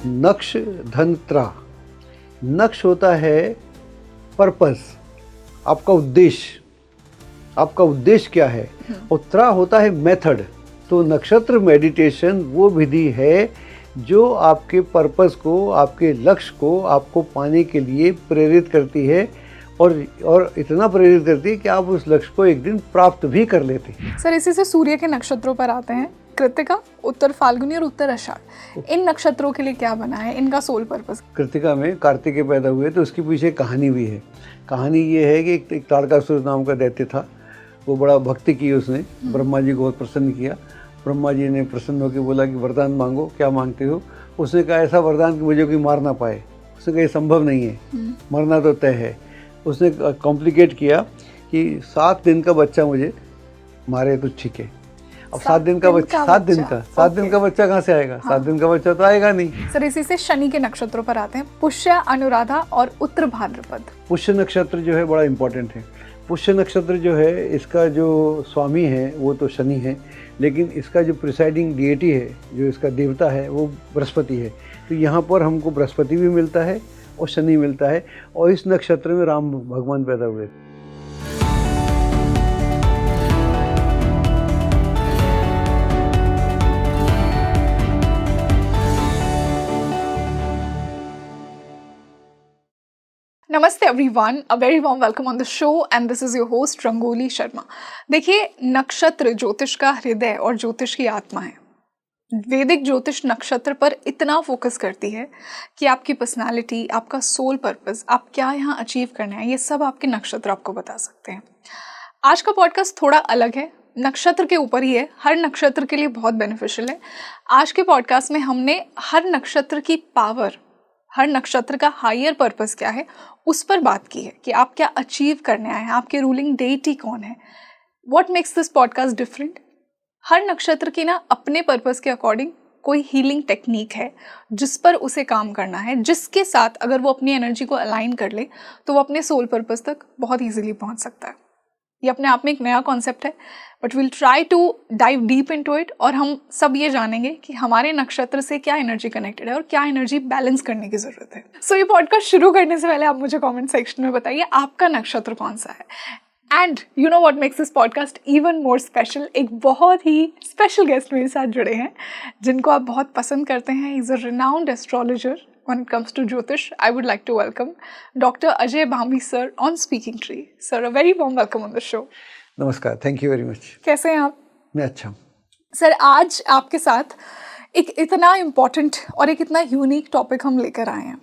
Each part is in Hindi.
नक्ष धन त्रा। नक्ष होता है पर्पस, आपका उद्देश्य, आपका उद्देश्य क्या है, और त्रा होता है मेथड। तो नक्षत्र मेडिटेशन वो विधि है जो आपके पर्पस को, आपके लक्ष्य को आपको पाने के लिए प्रेरित करती है, और इतना प्रेरित करती है कि आप उस लक्ष्य को एक दिन प्राप्त भी कर लेते हैं। सर, इसी से सूर्य के नक्षत्रों पर आते हैं, कृत्तिका, उत्तर फाल्गुनी और उत्तर आषाढ़। इन नक्षत्रों के लिए क्या बना है, इनका सोल पर्पस? कृत्तिका में कार्तिकेय पैदा हुए, तो उसके पीछे कहानी भी है। कहानी ये है कि एक तारकासुर नाम का दैत्य था, वो बड़ा भक्ति की उसने, ब्रह्मा जी को बहुत प्रसन्न किया। ब्रह्मा जी ने प्रसन्न होकर बोला कि वरदान मांगो, क्या मांगते हो? उसने कहा ऐसा वरदान कि मुझे कोई मार ना पाए। उसने कहा ये संभव नहीं है, मरना तो तय है। उसने कॉम्प्लिकेट किया कि 7 दिन का बच्चा मुझे मारे तो ठीक है। अब 7 दिन का बच्चा, 7 दिन का बच्चा कहाँ से आएगा? 7 दिन का बच्चा तो आएगा नहीं। सर, इसी से शनि के नक्षत्रों पर आते हैं, पुष्य, अनुराधा और उत्तर भाद्रपद। पुष्य नक्षत्र जो है बड़ा इंपॉर्टेंट है। पुष्य नक्षत्र जो है, इसका जो स्वामी है वो तो शनि है, लेकिन इसका जो प्रिसाइडिंग डिएटी है, जो इसका देवता है, वो बृहस्पति है। तो यहाँ पर हमको बृहस्पति भी मिलता है और शनि मिलता है, और इस नक्षत्र में राम भगवान पैदा हुए। नमस्ते everyone, a very warm welcome on the show and this is your host rangoli Sharma. देखिए, नक्षत्र ज्योतिष का हृदय और ज्योतिष की आत्मा है। वैदिक ज्योतिष नक्षत्र पर इतना फोकस करती है कि आपकी पर्सनालिटी, आपका सोल पर्पस, आप क्या यहाँ अचीव करना है, ये सब आपके नक्षत्र आपको बता सकते हैं। आज का पॉडकास्ट थोड़ा अलग है, नक्षत्र के ऊपर ही है, हर नक्षत्र के लिए बहुत बेनिफिशियल है। आज के पॉडकास्ट में हमने हर नक्षत्र की पावर, हर नक्षत्र का हायर पर्पस क्या है, उस पर बात की है कि आप क्या अचीव करने आए हैं, आपके रूलिंग डेटी कौन है, what makes this podcast different. हर नक्षत्र की ना अपने पर्पस के अकॉर्डिंग कोई हीलिंग टेक्निक है जिस पर उसे काम करना है, जिसके साथ अगर वो अपनी एनर्जी को अलाइन कर ले तो वो अपने सोल पर्पस तक बहुत ईजिली पहुंच सकता है। ये अपने आप में एक नया कॉन्सेप्ट है, but will try to dive deep into it, और हम सब ये जानेंगे कि हमारे नक्षत्र से क्या एनर्जी कनेक्टेड है और क्या एनर्जी बैलेंस करने की जरूरत है। सो ये पॉडकास्ट शुरू करने से पहले आप मुझे कमेंट सेक्शन में बताइए आपका नक्षत्र कौन सा है। And you know what makes this podcast even more special, एक बहुत ही स्पेशल गेस्ट मेरे साथ जुड़े हैं जिनको आप बहुत पसंद करते हैं। Is a renowned astrologer when it comes to Jyotish. I would like to welcome Dr. Ajay Bhambi sir on Speaking Tree. Sir, a very warm welcome on the show. नमस्कार, थैंक यू वेरी मच। कैसे हैं आप? मैं अच्छा हूँ सर, आज आपके साथ एक इतना इम्पॉर्टेंट और एक इतना यूनिक टॉपिक हम लेकर आए हैं।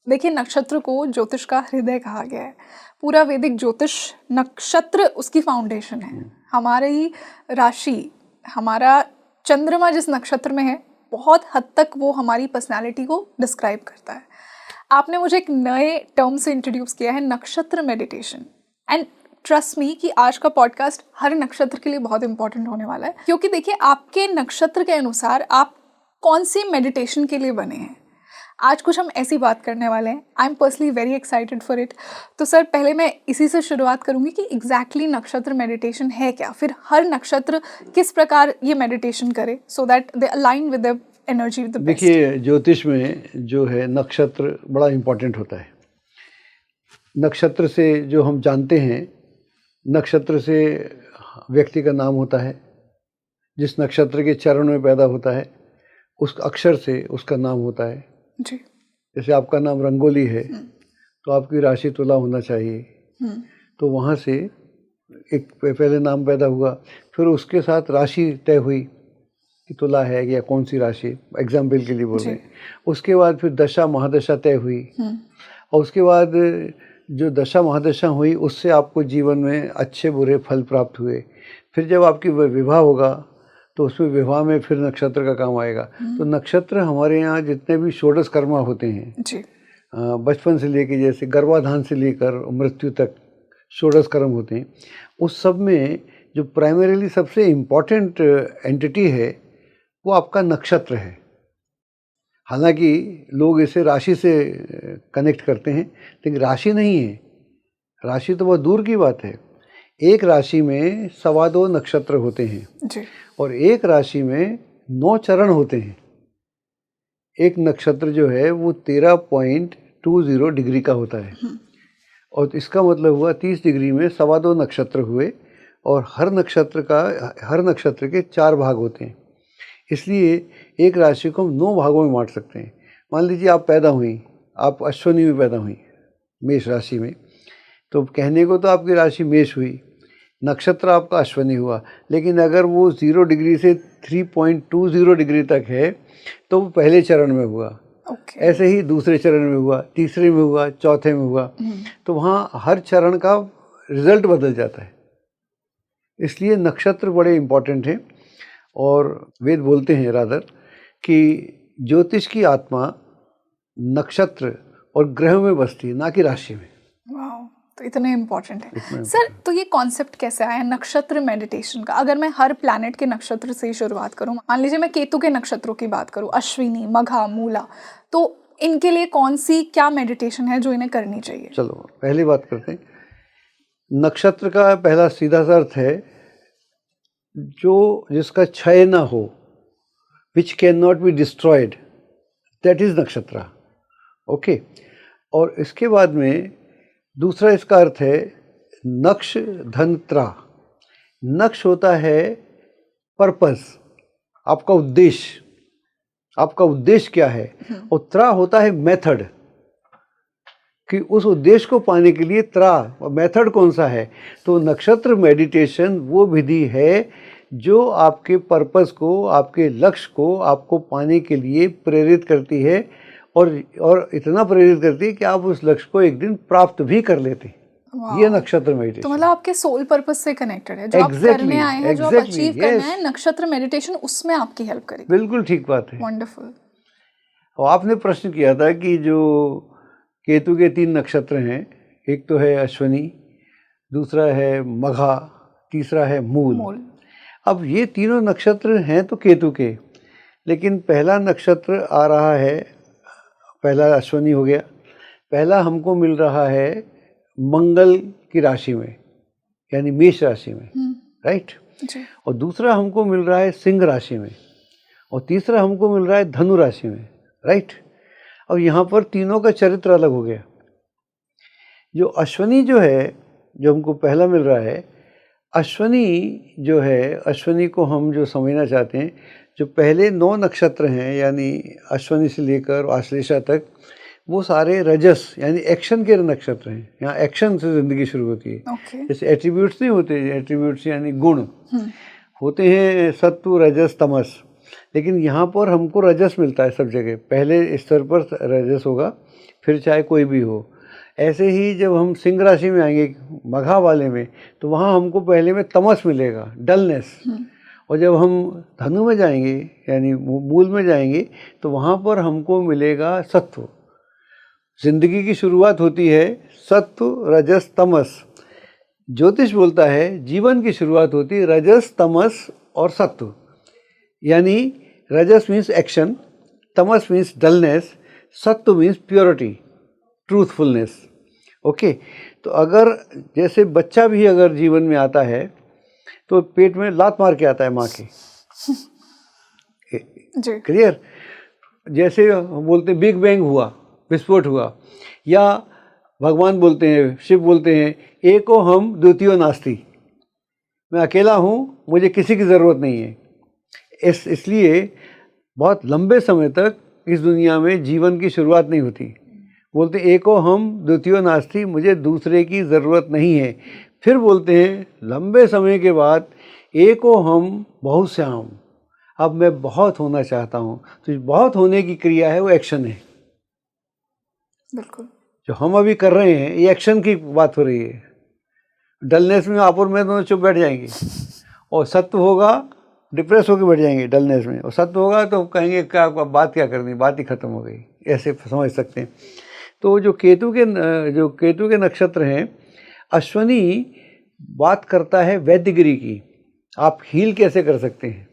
देखिए, नक्षत्र को ज्योतिष का हृदय कहा गया है। पूरा वैदिक ज्योतिष नक्षत्र उसकी फाउंडेशन है। हमारी राशि, हमारा चंद्रमा जिस नक्षत्र में है, बहुत हद तक वो हमारी पर्सनालिटी को डिस्क्राइब करता है। आपने मुझे एक नए टर्म से इंट्रोड्यूस किया है, नक्षत्र मेडिटेशन। एंड ट्रस्ट मी कि आज का पॉडकास्ट हर नक्षत्र के लिए बहुत इंपॉर्टेंट होने वाला है, क्योंकि देखिए, आपके नक्षत्र के अनुसार आप कौन सी मेडिटेशन के लिए बने हैं। आज कुछ हम ऐसी बात करने वाले हैं। I am personally very excited for it. तो सर, पहले मैं इसी से शुरुआत करूंगी कि एग्जैक्टली नक्षत्र मेडिटेशन है क्या, फिर हर नक्षत्र किस प्रकार ये मेडिटेशन करे so that they align with the energy with the best. देखिए, ज्योतिष में जो है नक्षत्र बड़ा इम्पोर्टेंट होता है। नक्षत्र से जो हम जानते हैं, नक्षत्र से व्यक्ति का नाम होता है। जिस नक्षत्र के चरण में पैदा होता है उस अक्षर से उसका नाम होता है जी। जैसे आपका नाम रंगोली है तो आपकी राशि तुला होना चाहिए। तो वहाँ से एक पहले नाम पैदा हुआ, फिर उसके साथ राशि तय हुई कि तुला है या कौन सी राशि, एग्जाम्पल के लिए बोल रहे हैं। उसके बाद फिर दशा महादशा तय हुई, और उसके बाद जो दशा महादशा हुई उससे आपको जीवन में अच्छे बुरे फल प्राप्त हुए। फिर जब आपकी विवाह होगा तो उसमें विवाह में फिर नक्षत्र का काम आएगा। तो नक्षत्र हमारे यहाँ जितने भी षोडश कर्मा होते हैं जी, बचपन से लेकर, जैसे गर्भाधान से लेकर मृत्यु तक षोडश कर्म होते हैं, उस सब में जो प्राइमरीली सबसे इम्पॉर्टेंट एंटिटी है वो आपका नक्षत्र है। हालांकि लोग इसे राशि से कनेक्ट करते हैं, लेकिन राशि नहीं है। राशि तो बहुत दूर की बात है। एक राशि में 2.25 नक्षत्र होते हैं जी, और एक राशि में 9 चरण होते हैं। एक नक्षत्र जो है वो 13.20 डिग्री का होता है, और इसका मतलब हुआ 30 डिग्री में 2.25 नक्षत्र हुए, और हर नक्षत्र के 4 भाग होते हैं। इसलिए एक राशि को हम 9 भागों में बांट सकते हैं। मान लीजिए आप पैदा हुई, आप अश्विनी में पैदा हुई, मेष राशि में, तो कहने को तो आपकी राशि मेष हुई, नक्षत्र आपका अश्विनी हुआ, लेकिन अगर वो 0 डिग्री से 3.20 डिग्री तक है तो वो पहले चरण में हुआ। ऐसे ही दूसरे चरण में हुआ, तीसरे में हुआ, चौथे में हुआ, तो वहाँ हर चरण का रिजल्ट बदल जाता है। इसलिए नक्षत्र बड़े इम्पोर्टेंट हैं, और वेद बोलते हैं रादर कि ज्योतिष की आत्मा नक्षत्र और ग्रह में बसती है, ना कि राशि में। वाह, तो इतने इम्पोर्टेंट है सर। तो ये कॉन्सेप्ट कैसे आया नक्षत्र मेडिटेशन का? अगर मैं हर प्लैनेट के नक्षत्र से ही शुरुआत करूं, मान लीजिए मैं केतु के नक्षत्रों की बात करूं, अश्विनी, मघा, मूला, तो इनके लिए कौन सी क्या मेडिटेशन है जो इन्हें करनी चाहिए? चलो पहली बात करते हैं। नक्षत्र का पहला सीधा सा अर्थ है जिसका क्षय ना हो, which can not be destroyed, that is नक्षत्र। ओके, और इसके बाद में दूसरा इसका अर्थ है नक्ष धन त्रा। नक्ष होता है पर्पस, आपका उद्देश्य, आपका उद्देश्य क्या है, और त्रा होता है मेथड, कि उस उद्देश्य को पाने के लिए त्रा मेथड कौन सा है। तो नक्षत्र मेडिटेशन वो विधि है जो आपके पर्पस को, आपके लक्ष्य को आपको पाने के लिए प्रेरित करती है, और इतना प्रेरित करती है कि आप उस लक्ष्य को एक दिन प्राप्त भी कर लेते हैं। ये नक्षत्र मेडिटेशन, तो मतलब आपके सोल पर्पस से कनेक्टेड है, जो आप करने आए हैं, जो आप अचीव करना है, नक्षत्र मेडिटेशन उसमें आपकी हेल्प करेगी। बिल्कुल ठीक बात है, वंडरफुल। और आपने प्रश्न किया था कि जो केतु के 3 नक्षत्र हैं, एक तो है अश्विनी, दूसरा है मघा, तीसरा है मूल। अब ये तीनों नक्षत्र हैं तो केतु के, लेकिन पहला नक्षत्र आ रहा है, पहला अश्विनी हो गया, पहला हमको मिल रहा है मंगल की राशि में, यानी मेष राशि में, राइट, और दूसरा हमको मिल रहा है सिंह राशि में, और तीसरा हमको मिल रहा है धनु राशि में, राइट। अब यहाँ पर तीनों का चरित्र अलग हो गया। जो अश्विनी जो है, जो हमको पहला मिल रहा है, अश्विनी जो है, अश्विनी को हम जो समझना चाहते हैं, जो पहले 9 नक्षत्र हैं, यानी अश्विनी से लेकर आश्लेषा तक, वो सारे रजस यानी एक्शन के नक्षत्र हैं। यहाँ एक्शन से ज़िंदगी शुरू होती है। जैसे एट्रीब्यूट्स नहीं होते, एट्रीब्यूट्स यानी गुण होते हैं, सत्व, रजस, तमस, लेकिन यहाँ पर हमको रजस मिलता है सब जगह। पहले स्तर पर रजस होगा, फिर चाहे कोई भी हो। ऐसे ही जब हम सिंह राशि में आएंगे, मघा वाले में, तो वहाँ हमको पहले में तमस मिलेगा, डलनेस, और जब हम धनु में जाएंगे यानी मूल में जाएंगे, तो वहाँ पर हमको मिलेगा सत्व। जिंदगी की शुरुआत होती है सत्व, रजस, तमस। ज्योतिष बोलता है जीवन की शुरुआत होती है रजस, तमस और सत्व, यानी रजस मीन्स एक्शन, तमस मीन्स डलनेस, सत्व मीन्स प्योरिटी, ट्रूथफुलनेस। ओके, तो अगर जैसे बच्चा भी अगर जीवन में आता है तो पेट में लात मार के आता है माँ के, क्लियर। जैसे बोलते हैं बिग बैंग हुआ, विस्फोट हुआ, या भगवान बोलते हैं, शिव बोलते हैं, एको हम द्वितीयो नास्ति, मैं अकेला हूँ, मुझे किसी की ज़रूरत नहीं है। इसलिए बहुत लंबे समय तक इस दुनिया में जीवन की शुरुआत नहीं होती। बोलते एको हम द्वितीयो नास्ति, मुझे दूसरे की ज़रूरत नहीं है। फिर बोलते हैं लंबे समय के बाद एको हम बहुश्याम, अब मैं बहुत होना चाहता हूँ। तो बहुत होने की क्रिया है, वो एक्शन है। बिल्कुल, जो हम अभी कर रहे हैं ये एक्शन की बात हो रही है। डलनेस में आप और मैं दोनों चुप बैठ जाएंगे, और सत्व होगा डिप्रेस होकर बैठ जाएंगे डलनेस में, और सत्व होगा तो कहेंगे क्या बात क्या करनी, बात ही खत्म हो गई, ऐसे समझ सकते हैं। तो जो केतु के नक्षत्र हैं, अश्विनी बात करता है वैद्यगिरी की, आप हील कैसे कर सकते हैं।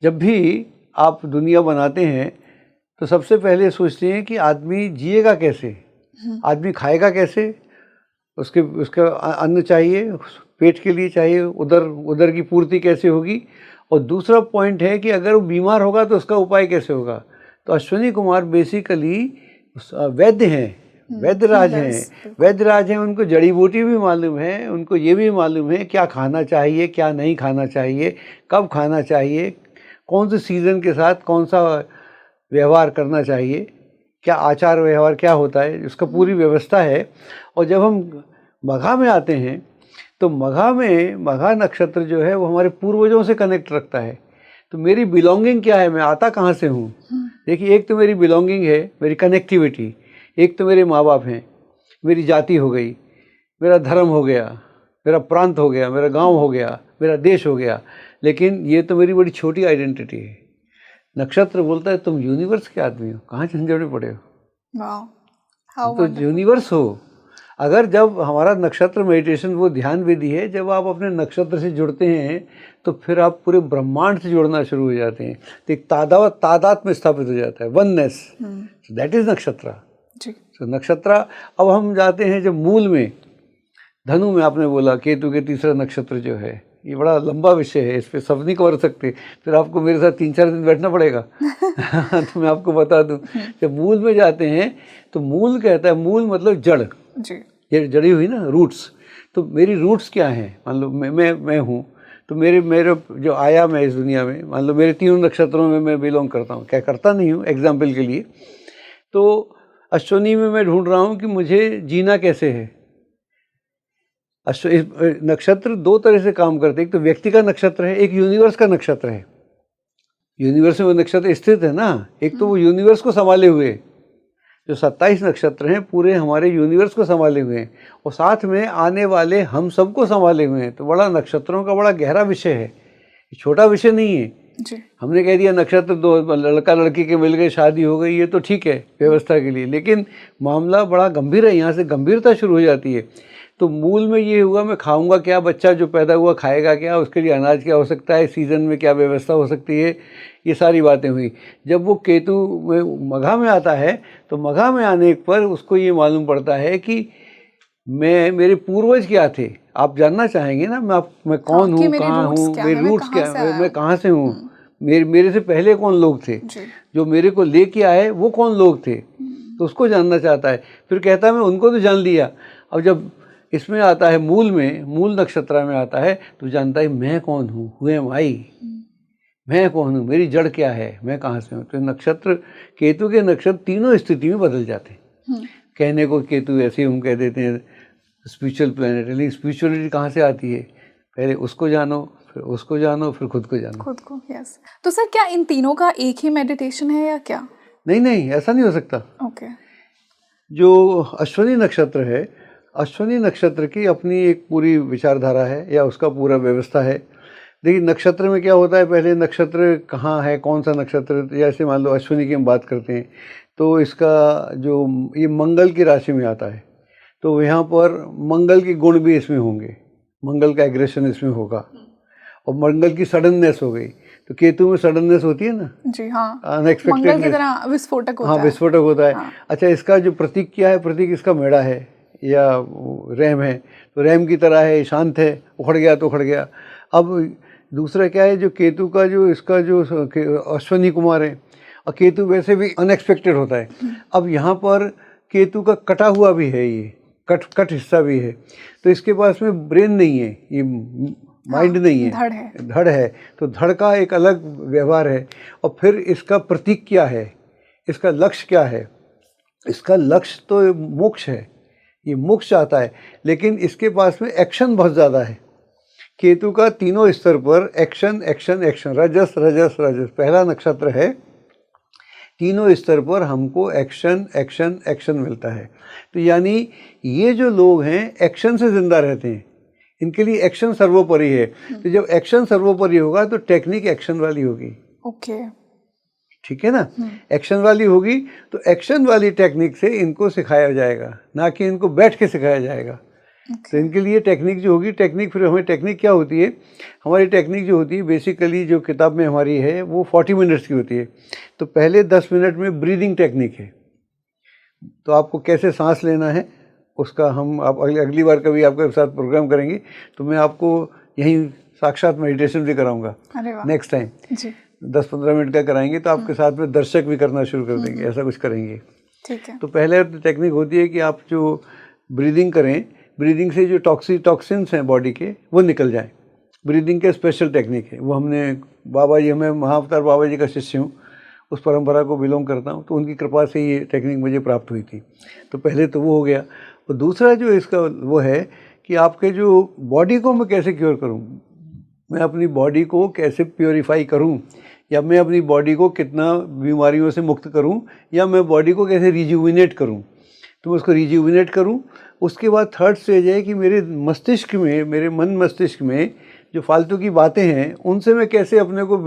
जब भी आप दुनिया बनाते हैं तो सबसे पहले सोचते हैं कि आदमी जिएगा कैसे, आदमी खाएगा कैसे, उसका अन्न चाहिए, पेट के लिए चाहिए, उधर की पूर्ति कैसे होगी, और दूसरा पॉइंट है कि अगर वो बीमार होगा तो उसका उपाय कैसे होगा। तो अश्विनी कुमार बेसिकली वैद्य हैं, वैद्यराज हैं, वैद्यराज हैं। उनको जड़ी बूटी भी मालूम है, उनको ये भी मालूम है क्या खाना चाहिए, क्या नहीं खाना चाहिए, कब खाना चाहिए, कौन से सीज़न के साथ कौन सा व्यवहार करना चाहिए, क्या आचार व्यवहार क्या होता है, उसका पूरी व्यवस्था है। और जब हम मघा में आते हैं तो मघा में, मघा नक्षत्र जो है वो हमारे पूर्वजों से कनेक्ट रखता है। तो मेरी बिलोंगिंग क्या है, मैं आता कहाँ से हूँ। देखिए, एक तो मेरी बिलोंगिंग है, मेरी कनेक्टिविटी, एक तो मेरे माँ बाप हैं, मेरी जाति हो गई, मेरा धर्म हो गया, मेरा प्रांत हो गया, मेरा गांव हो गया, मेरा देश हो गया। लेकिन ये तो मेरी बड़ी छोटी आइडेंटिटी है। नक्षत्र बोलता है तुम यूनिवर्स के आदमी हो, कहाँ झंझट में पड़े हो, तो यूनिवर्स हो। अगर जब हमारा नक्षत्र मेडिटेशन वो ध्यान विधि है, जब आप अपने नक्षत्र से जुड़ते हैं तो फिर आप पूरे ब्रह्मांड से जुड़ना शुरू हो जाते हैं। तो एक तादाद में स्थापित हो जाता है, वननेस, दैट इज नक्षत्र। तो नक्षत्र, अब हम जाते हैं जब मूल में, धनु में आपने बोला केतु के तीसरा नक्षत्र जो है, ये बड़ा लंबा विषय है, इस पर सब नहीं कर सकते, फिर आपको मेरे साथ 3-4 दिन बैठना पड़ेगा। तो मैं आपको बता दूं, जब मूल में जाते हैं तो मूल कहता है, मूल मतलब जड़ जी, ये जड़ी हुई ना, रूट्स। तो मेरी रूट्स क्या हैं, मान लो मैं हूँ, तो मेरे जो आयाम है इस दुनिया में, मान लो मेरे 3 नक्षत्रों में मैं बिलोंग करता हूँ, क्या करता नहीं हूँ, एग्जाम्पल के लिए। तो अश्विनी में मैं ढूंढ रहा हूँ कि मुझे जीना कैसे है। नक्षत्र 2 तरह से काम करते हैं, एक तो व्यक्ति का नक्षत्र है, एक यूनिवर्स का नक्षत्र है। यूनिवर्स में वो नक्षत्र स्थित है ना, एक तो वो यूनिवर्स को संभाले हुए, जो 27 नक्षत्र हैं पूरे हमारे यूनिवर्स को संभाले हुए हैं, और साथ में आने वाले हम सबको संभाले हुए हैं। तो बड़ा नक्षत्रों का बड़ा गहरा विषय है, छोटा विषय नहीं है जी। हमने कह दिया नक्षत्र 2, लड़का लड़की के मिल गए, शादी हो गई, ये तो ठीक है व्यवस्था के लिए, लेकिन मामला बड़ा गंभीर है, यहाँ से गंभीरता शुरू हो जाती है। तो मूल में ये हुआ, मैं खाऊंगा क्या, बच्चा जो पैदा हुआ खाएगा क्या, उसके लिए अनाज क्या हो सकता है, सीज़न में क्या व्यवस्था हो सकती है, ये सारी बातें हुई। जब वो केतु में मघा में आता है तो मघा में आने पर उसको ये मालूम पड़ता है कि मेरे पूर्वज क्या थे। आप जानना चाहेंगे ना, मैं कौन हूँ, कहाँ हूँ, मेरे रूट्स क्या है, मैं कहाँ से हूँ, मेरे से पहले कौन लोग थे, जो मेरे को लेके आए वो कौन लोग थे, तो उसको जानना चाहता है। फिर कहता है मैं उनको तो जान लिया, अब जब इसमें आता है मूल में, मूल नक्षत्र में आता है तो जानता है मैं कौन हूँ, हु एम आई, मैं कौन हूँ, मेरी जड़ क्या है, मैं कहाँ से हूँ। तो नक्षत्र, केतु के नक्षत्र तीनों स्थिति में बदल जाते हैं। कहने को केतु ऐसे हम कह देते हैं स्पिरिचुअल प्लैनेट, लेकिन स्पिरिचुअलिटी कहाँ से आती है, पहले उसको जानो, फिर उसको जानो, फिर खुद को जानो, खुद को। यस। तो सर क्या इन तीनों का एक ही मेडिटेशन है या क्या? नहीं, ऐसा नहीं हो सकता। ओके। जो अश्विनी नक्षत्र है, अश्विनी नक्षत्र की अपनी एक पूरी विचारधारा है या उसका पूरा व्यवस्था है। देखिए नक्षत्र में क्या होता है, पहले नक्षत्र कहाँ है, कौन सा नक्षत्र, जैसे मान लो अश्विनी की हम बात करते हैं तो इसका जो ये मंगल की राशि में आता है, तो यहाँ पर मंगल के गुण भी इसमें होंगे, मंगल का एग्रेशन इसमें होगा, और मंगल की सडननेस हो गई। तो केतु में सडननेस होती है ना जी, हाँ, अनएक्सपेक्टेड, मंगल की तरह विस्फोटक होता है। हाँ, विस्फोटक होता है। हाँ। अच्छा, इसका जो प्रतीक क्या है, प्रतीक इसका मेढ़ा है या रैम है, तो रैम की तरह है, शांत है, उखड़ गया तो उखड़ गया। अब दूसरा क्या है, जो केतु का जो इसका जो अश्विनी कुमार है, और केतु वैसे भी अनएक्सपेक्टेड होता है। अब यहाँ पर केतु का कटा हुआ भी है, ये कट हिस्सा भी है, तो इसके पास में ब्रेन नहीं है, ये माइंड नहीं है, धड़ है। तो धड़ का एक अलग व्यवहार है। और फिर इसका प्रतीक क्या है, इसका लक्ष्य क्या है, इसका लक्ष्य तो मोक्ष है, ये मोक्ष चाहता है, लेकिन इसके पास में एक्शन बहुत ज़्यादा है। केतु का तीनों स्तर पर एक्शन एक्शन एक्शन, रजस रजस रजस, पहला नक्षत्र है, तीनों स्तर पर हमको एक्शन एक्शन एक्शन मिलता है। तो यानी ये जो लोग हैं एक्शन से जिंदा रहते हैं, इनके लिए एक्शन सर्वोपरि है। तो जब एक्शन सर्वोपरि होगा तो टेक्निक एक्शन वाली होगी। ओके, ठीक है ना, एक्शन वाली होगी तो एक्शन वाली टेक्निक से इनको सिखाया जाएगा, ना कि इनको बैठ के सिखाया जाएगा। तो इनके लिए टेक्निक जो होगी, टेक्निक, फिर हमें टेक्निक क्या होती है, हमारी टेक्निक जो होती है बेसिकली जो किताब में हमारी है वो 40 मिनट्स की होती है। तो पहले 10 मिनट में ब्रीदिंग टेक्निक है, तो आपको कैसे सांस लेना है उसका हम आप अगली बार कभी आपके साथ प्रोग्राम करेंगे तो मैं आपको यहीं साक्षात मेडिटेशन भी कराऊंगा नेक्स्ट टाइम जी। 10-15 मिनट का कराएंगे तो आपके साथ में दर्शक भी करना शुरू कर देंगे, ऐसा कुछ करेंगे। ठीक है। तो पहले टेक्निक होती है कि आप जो ब्रीदिंग करें, ब्रीदिंग से जो टॉक्सिन्स हैं बॉडी के वो निकल जाएं। ब्रीदिंग के स्पेशल टेक्निक है, वो हमने बाबा जी, मैं महाअवतार बाबा जी का शिष्य हूँ, उस परंपरा को बिलोंग करता हूँ, तो उनकी कृपा से ये टेक्निक मुझे प्राप्त हुई थी। तो पहले तो वो हो गया। और दूसरा जो इसका वो है कि आपके जो बॉडी को मैं कैसे क्योर करूँ, मैं अपनी बॉडी को कैसे प्योरीफाई करूँ, या मैं अपनी बॉडी को कितना बीमारियों से मुक्त करूँ, या मैं बॉडी को कैसे रिजुविनेट करूँ। तो मैं उसको रिजुविनेट करूँ। उसके बाद थर्ड स्टेज है कि मेरे मस्तिष्क में, मेरे मन मस्तिष्क में जो फालतू की बातें हैं उनसे मैं कैसे अपने को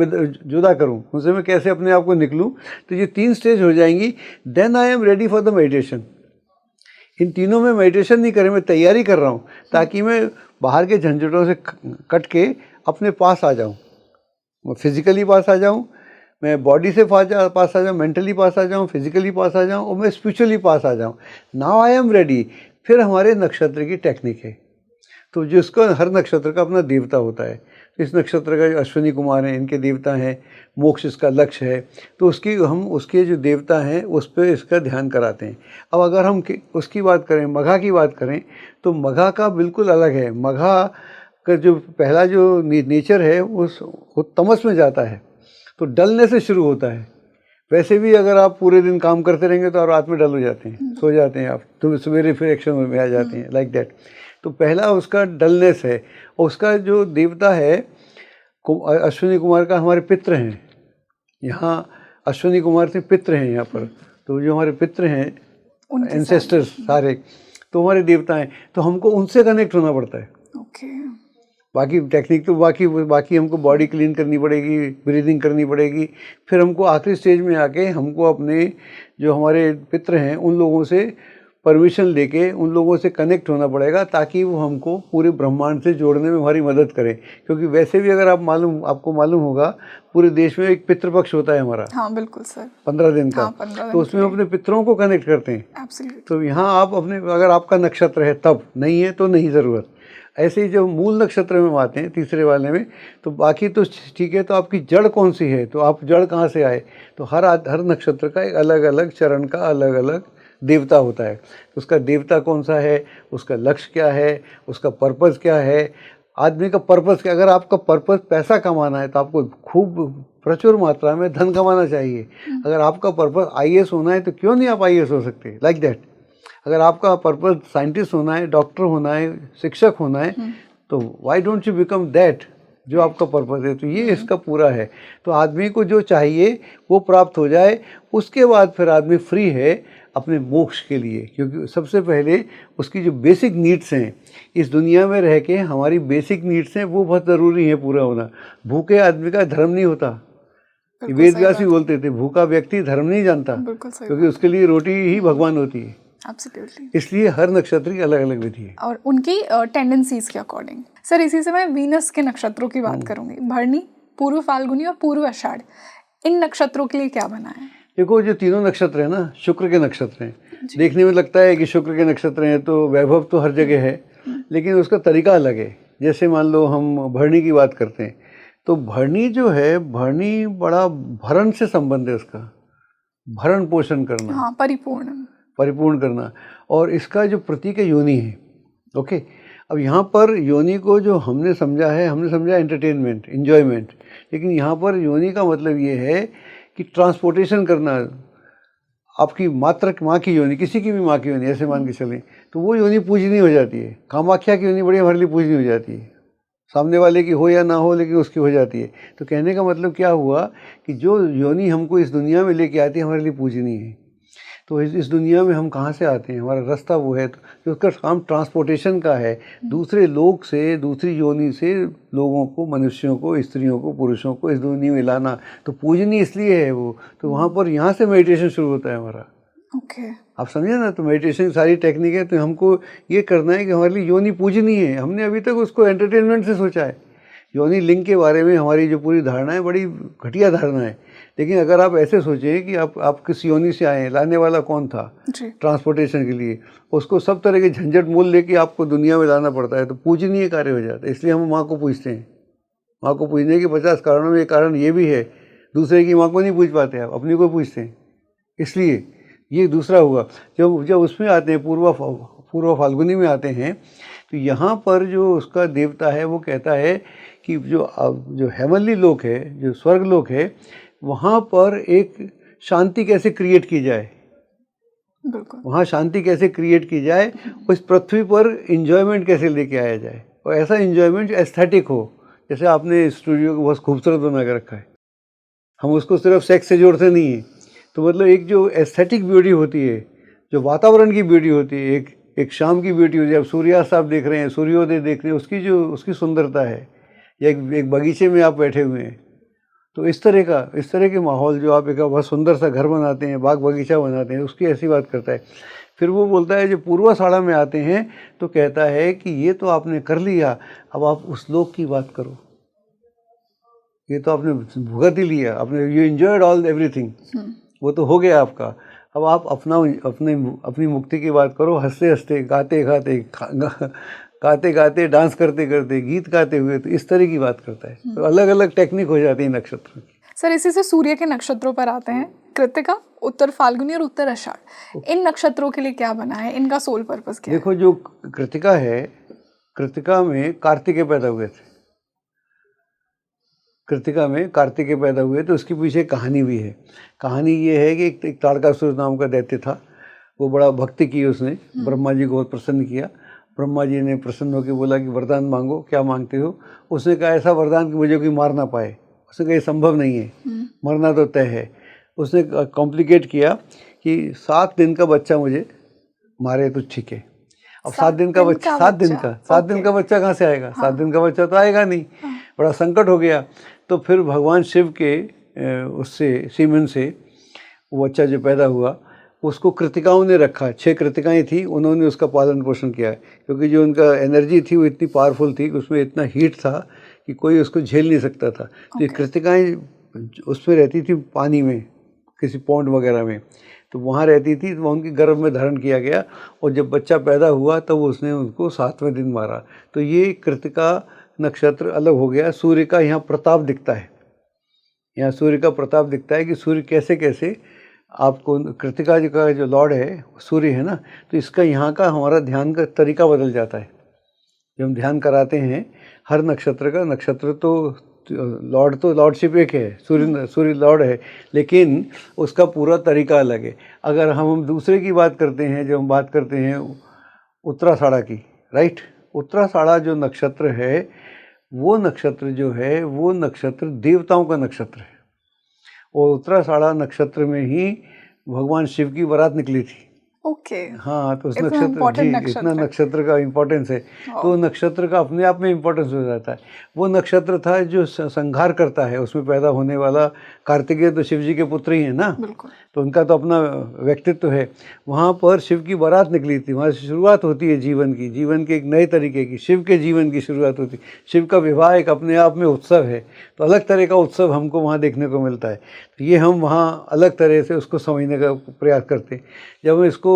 जुदा करूं, उनसे मैं कैसे अपने आप को निकलूं। तो ये 3 स्टेज हो जाएंगी, then I am ready for the meditation. इन तीनों में मेडिटेशन नहीं करें, मैं तैयारी कर रहा हूं ताकि मैं बाहर के झंझटों से कट के अपने पास आ जाऊं, मैं फिजिकली पास आ जाऊं, मैं बॉडी से पास आ जाऊं, मेंटली पास आ जाऊं, फिजिकली पास आ जाऊं, और मैं स्पिरिचुअली पास आ जाऊं। Now I am ready. फिर हमारे नक्षत्र की टेक्निक है, तो जिसका हर नक्षत्र का अपना देवता होता है। इस नक्षत्र का जो अश्विनी कुमार हैं, इनके देवता हैं, मोक्ष इसका लक्ष्य है, तो हम उसके जो देवता हैं उस पर इसका ध्यान कराते हैं। अब अगर हम उसकी बात करें, मघा की बात करें, तो मघा का बिल्कुल अलग है। मघा का जो पहला जो नेचर है वो तमस में जाता है, तो डलने से शुरू होता है। वैसे भी अगर आप पूरे दिन काम करते रहेंगे तो आप रात में डल हो जाते हैं, सो जाते हैं आप, तो सवेरे फिर एक्शन में आ जाते हैं, लाइक दैट। तो पहला उसका डलनेस है। और उसका जो देवता है अश्विनी कुमार का, हमारे पितृ हैं यहाँ, अश्विनी कुमार से पितृ हैं यहाँ पर, तो जो हमारे पितृ हैं, एंसेस्टर्स सारे, तो हमारे देवता हैं, तो हमको उनसे कनेक्ट होना पड़ता है। ओके। बाकी टेक्निक तो बाकी हमको बॉडी क्लीन करनी पड़ेगी, ब्रीदिंग करनी पड़ेगी, फिर हमको आखिरी स्टेज में आके हमको अपने जो हमारे पितृ हैं उन लोगों से परमिशन लेके उन लोगों से कनेक्ट होना पड़ेगा, ताकि वो हमको पूरे ब्रह्मांड से जोड़ने में हमारी मदद करें। क्योंकि वैसे भी अगर आपको मालूम होगा, पूरे देश में एक पितृपक्ष होता है हमारा। हाँ बिल्कुल सर। 15 दिन का। हाँ, 15 दिन तो उसमें अपने पितरों को कनेक्ट करते हैं। Absolutely. तो यहाँ आप अपने, अगर आपका नक्षत्र है तब, नहीं है तो नहीं ज़रूरत। ऐसे ही जब मूल नक्षत्र में आते हैं, तीसरे वाले में, तो बाकी तो ठीक है, तो आपकी जड़ कौन सी है, तो आप जड़ कहाँ से आए, तो हर नक्षत्र का एक अलग अलग चरण का अलग अलग देवता होता है। उसका देवता कौन सा है, उसका लक्ष्य क्या है, उसका पर्पस क्या है, आदमी का पर्पस क्या। अगर आपका पर्पस पैसा कमाना है तो आपको खूब प्रचुर मात्रा में धन कमाना चाहिए। अगर आपका पर्पस IAS होना है तो क्यों नहीं आप IAS हो सकते, लाइक दैट। अगर आपका पर्पस साइंटिस्ट होना है, डॉक्टर होना है, शिक्षक होना है, तो why don't you become that, जो आपका पर्पस है। तो ये इसका पूरा है। तो आदमी को जो चाहिए वो प्राप्त हो जाए, उसके बाद फिर आदमी फ्री है अपने मोक्ष के लिए। क्योंकि सबसे पहले उसकी जो बेसिक नीड्स हैं, इस दुनिया में रह के हमारी बेसिक नीड्स हैं, वो बहुत ज़रूरी है पूरा होना। भूखे आदमी का धर्म नहीं होता। वेद व्यास भी बोलते थे, भूखा व्यक्ति धर्म नहीं जानता, क्योंकि उसके लिए रोटी ही भगवान होती है। Absolutely. इसलिए हर नक्षत्र की अलग अलग विधि है और उनकी टेंडेंसीज के अकॉर्डिंग। सर इसी से मैं वीनस के नक्षत्रों की बात करूंगी, भरणी, पूर्व फाल्गुनी और पूर्व आषाढ़। इन नक्षत्रों के लिए क्या बना है? देखो, जो तीनों नक्षत्र हैं ना, शुक्र के नक्षत्र हैं। देखने में लगता है कि शुक्र के नक्षत्र हैं तो वैभव तो हर जगह है, लेकिन उसका तरीका अलग है। जैसे मान लो हम भरणी की बात करते हैं, तो भरणी जो है, भरणी बड़ा भरण से संबंध है उसका, भरण पोषण करना, हाँ, परिपूर्ण करना। और इसका जो प्रतीक है योनि है। ओके, अब यहाँ पर योनि को जो हमने समझा एंटरटेनमेंट, एंजॉयमेंट, लेकिन यहाँ पर योनि का मतलब ये है कि ट्रांसपोर्टेशन करना। आपकी माँ की योनि, किसी की भी माँ की योनि ऐसे मान के चलें, तो वो योनि पूजनीय हो जाती है। कामाख्या की योनि बड़ी हमारे लिए पूजनीय हो जाती है, सामने वाले की हो या ना हो, लेकिन उसकी हो जाती है। तो कहने का मतलब क्या हुआ कि जो योनि हमको इस दुनिया में लेके आती है, हमारे लिए पूजनीय है। तो इस दुनिया में हम कहाँ से आते हैं, हमारा रास्ता वो है, तो उसका काम ट्रांसपोर्टेशन का है। दूसरे लोग से, दूसरी योनि से लोगों को, मनुष्यों को, स्त्रियों को, पुरुषों को इस दुनिया में लाना, तो पूजनीय इसलिए है वो। तो वहाँ पर, यहाँ से मेडिटेशन शुरू होता है हमारा। ओके, आप समझे ना। तो मेडिटेशन सारी टेक्निक है। तो हमको ये करना है कि हमारे लिए योनि पूजनीय है। हमने अभी तक उसको एंटरटेनमेंट से सोचा है। योनि लिंग के बारे में हमारी जो पूरी धारणा है, बड़ी घटिया धारणा है। लेकिन अगर आप ऐसे सोचें कि आप किस योनि से आए हैं, लाने वाला कौन था ट्रांसपोर्टेशन के लिए, उसको सब तरह के झंझट मूल लेके आपको दुनिया में लाना पड़ता है, तो पूजनीय कार्य हो जाता है। इसलिए हम माँ को पूजते हैं। माँ को पूजने के 50 कारणों में एक कारण ये भी है, दूसरे की माँ को नहीं पूछ पाते आप, अपनी को पूछते हैं। इसलिए ये दूसरा हुआ। जब जब उसमें आते हैं पूर्व फाल्गुनी में आते हैं, तो यहाँ पर जो उसका देवता है वो कहता है कि जो हेवनली लोक है, जो स्वर्ग लोक है, वहाँ पर एक शांति कैसे क्रिएट की जाए, वहाँ शांति कैसे क्रिएट की जाए, उस पृथ्वी पर इंजॉयमेंट कैसे लेके आया जाए, और ऐसा इंजॉयमेंट एस्थेटिक हो। जैसे आपने स्टूडियो को बहुत खूबसूरत बना के रखा है, हम उसको सिर्फ सेक्स से जोड़ते नहीं हैं। तो मतलब एक जो एस्थेटिक ब्यूटी होती है, जो वातावरण की ब्यूटी होती है, एक शाम की ब्यूटी होती है। अब सूर्यास्त आप देख रहे हैं, सूर्योदय देख रहे हैं, उसकी सुंदरता है, या एक बगीचे में आप बैठे हुए हैं, तो इस तरह के माहौल जो आप एक बहुत सुंदर सा घर बनाते हैं, बाग बगीचा बनाते हैं, उसकी ऐसी बात करता है। फिर वो बोलता है जो पूर्वाषाढ़ा में आते हैं तो कहता है कि ये तो आपने कर लिया, अब आप उस लोक की बात करो। ये तो आपने भुगत ही लिया, आपने यू एंजॉयड ऑल एवरीथिंग, वो तो हो गया आपका। अब आप अपनी मुक्ति की बात करो, हंसते हंसते, गाते गाते, डांस करते करते, गीत गाते हुए। तो इस तरह की बात करता है। तो अलग अलग टेक्निक हो जाती है नक्षत्र की। सर, इसी से सूर्य के नक्षत्रों पर आते हैं, कृत्तिका, उत्तर फाल्गुनी और उत्तर आषाढ़। इन नक्षत्रों के लिए क्या बना है, इनका सोल पर्पस क्या है? देखो, जो कृत्तिका है, कृत्तिका में कार्तिकेय पैदा हुए थे। कृत्तिका में कार्तिकेय पैदा हुए, तो उसके पीछे कहानी भी है। कहानी ये है कि एक ताड़कासुर नाम का दैत्य था, वो बड़ा भक्ति की उसने, ब्रह्मा जी को बहुत प्रसन्न किया। ब्रह्मा जी ने प्रसन्न होकर बोला कि वरदान मांगो, क्या मांगते हो? उसने कहा ऐसा वरदान कि मुझे कोई मार ना पाए। उसने कहा ये संभव नहीं है, मरना तो तय है। उसने कॉम्प्लिकेट किया कि 7 दिन का बच्चा मुझे मारे तो ठीक है। अब 7 दिन का बच्चा, 7 दिन का बच्चा कहाँ से आएगा? 7 दिन का बच्चा तो आएगा नहीं। बड़ा संकट हो गया। तो फिर भगवान शिव के उससे सीमन से वो बच्चा जो पैदा हुआ, उसको कृतिकाओं ने रखा। 6 कृतिकाएँ थी, उन्होंने उसका पालन पोषण किया, क्योंकि जो उनका एनर्जी थी वो इतनी पावरफुल थी, उसमें इतना हीट था कि कोई उसको झेल नहीं सकता था। तो ये कृतिकाएँ उसमें रहती थी, पानी में, किसी पॉन्ड वगैरह में, तो वहाँ रहती थी। तो उनके गर्भ में धारण किया गया, और जब बच्चा पैदा हुआ तब उसने उनको 7वें दिन मारा। तो ये कृतिका नक्षत्र अलग हो गया। सूर्य का यहाँ प्रताप दिखता है, यहाँ सूर्य का प्रताप दिखता है कि सूर्य कैसे कैसे आपको, कृतिका जी का जो लॉर्ड है सूर्य है ना, तो इसका यहाँ का हमारा ध्यान का तरीका बदल जाता है। जब हम ध्यान कराते हैं हर नक्षत्र का, नक्षत्र तो लॉर्डशिप एक है, सूर्य लॉर्ड है, लेकिन उसका पूरा तरीका अलग है। अगर हम दूसरे की बात करते हैं, जब हम बात करते हैं उत्तराषाढ़ा की, राइट, उत्तराषाढ़ा जो नक्षत्र है, वो नक्षत्र जो है, वो नक्षत्र देवताओं का नक्षत्र है। और उत्तराषाढ़ा नक्षत्र में ही भगवान शिव की बारात निकली थी। ओके। हाँ, तो उस नक्षत्र जी, इतना नक्षत्र का इम्पोर्टेंस है। तो नक्षत्र का अपने आप में इम्पोर्टेंस हो जाता है। वो नक्षत्र था जो संहार करता है, उसमें पैदा होने वाला कार्तिकेय तो शिव जी के पुत्र ही है ना, तो उनका तो अपना व्यक्तित्व है। वहाँ पर शिव की बारात निकली थी, वहाँ से शुरुआत होती है जीवन की एक नए तरीके की, शिव के जीवन की शुरुआत होती है। शिव का विवाह एक अपने आप में उत्सव है, तो अलग तरह का उत्सव हमको वहाँ देखने को मिलता है। तो ये हम वहाँ अलग तरह से उसको समझने का प्रयास करते हैं। जब हम इसको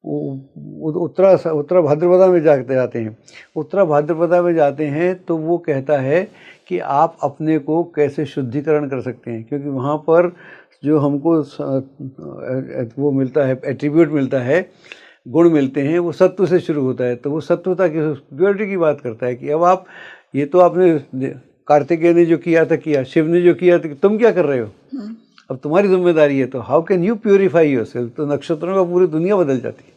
उत्तरा भाद्रपदा में जाते हैं, उत्तरा भाद्रपदा में जाते हैं, तो वो कहता है कि आप अपने को कैसे शुद्धिकरण कर सकते हैं, क्योंकि वहाँ पर जो हमको वो मिलता है, एट्रीब्यूट मिलता है, गुण मिलते हैं, वो सत्व से शुरू होता है। तो वो सत्वता की, प्योरिटी की बात करता है कि अब आप, ये तो आपने कार्तिकेय ने जो किया था किया, शिव ने जो किया था, तुम क्या कर रहे हो, अब तुम्हारी जिम्मेदारी है। तो how can you purify yourself? तो नक्षत्रों का पूरी दुनिया बदल जाती है।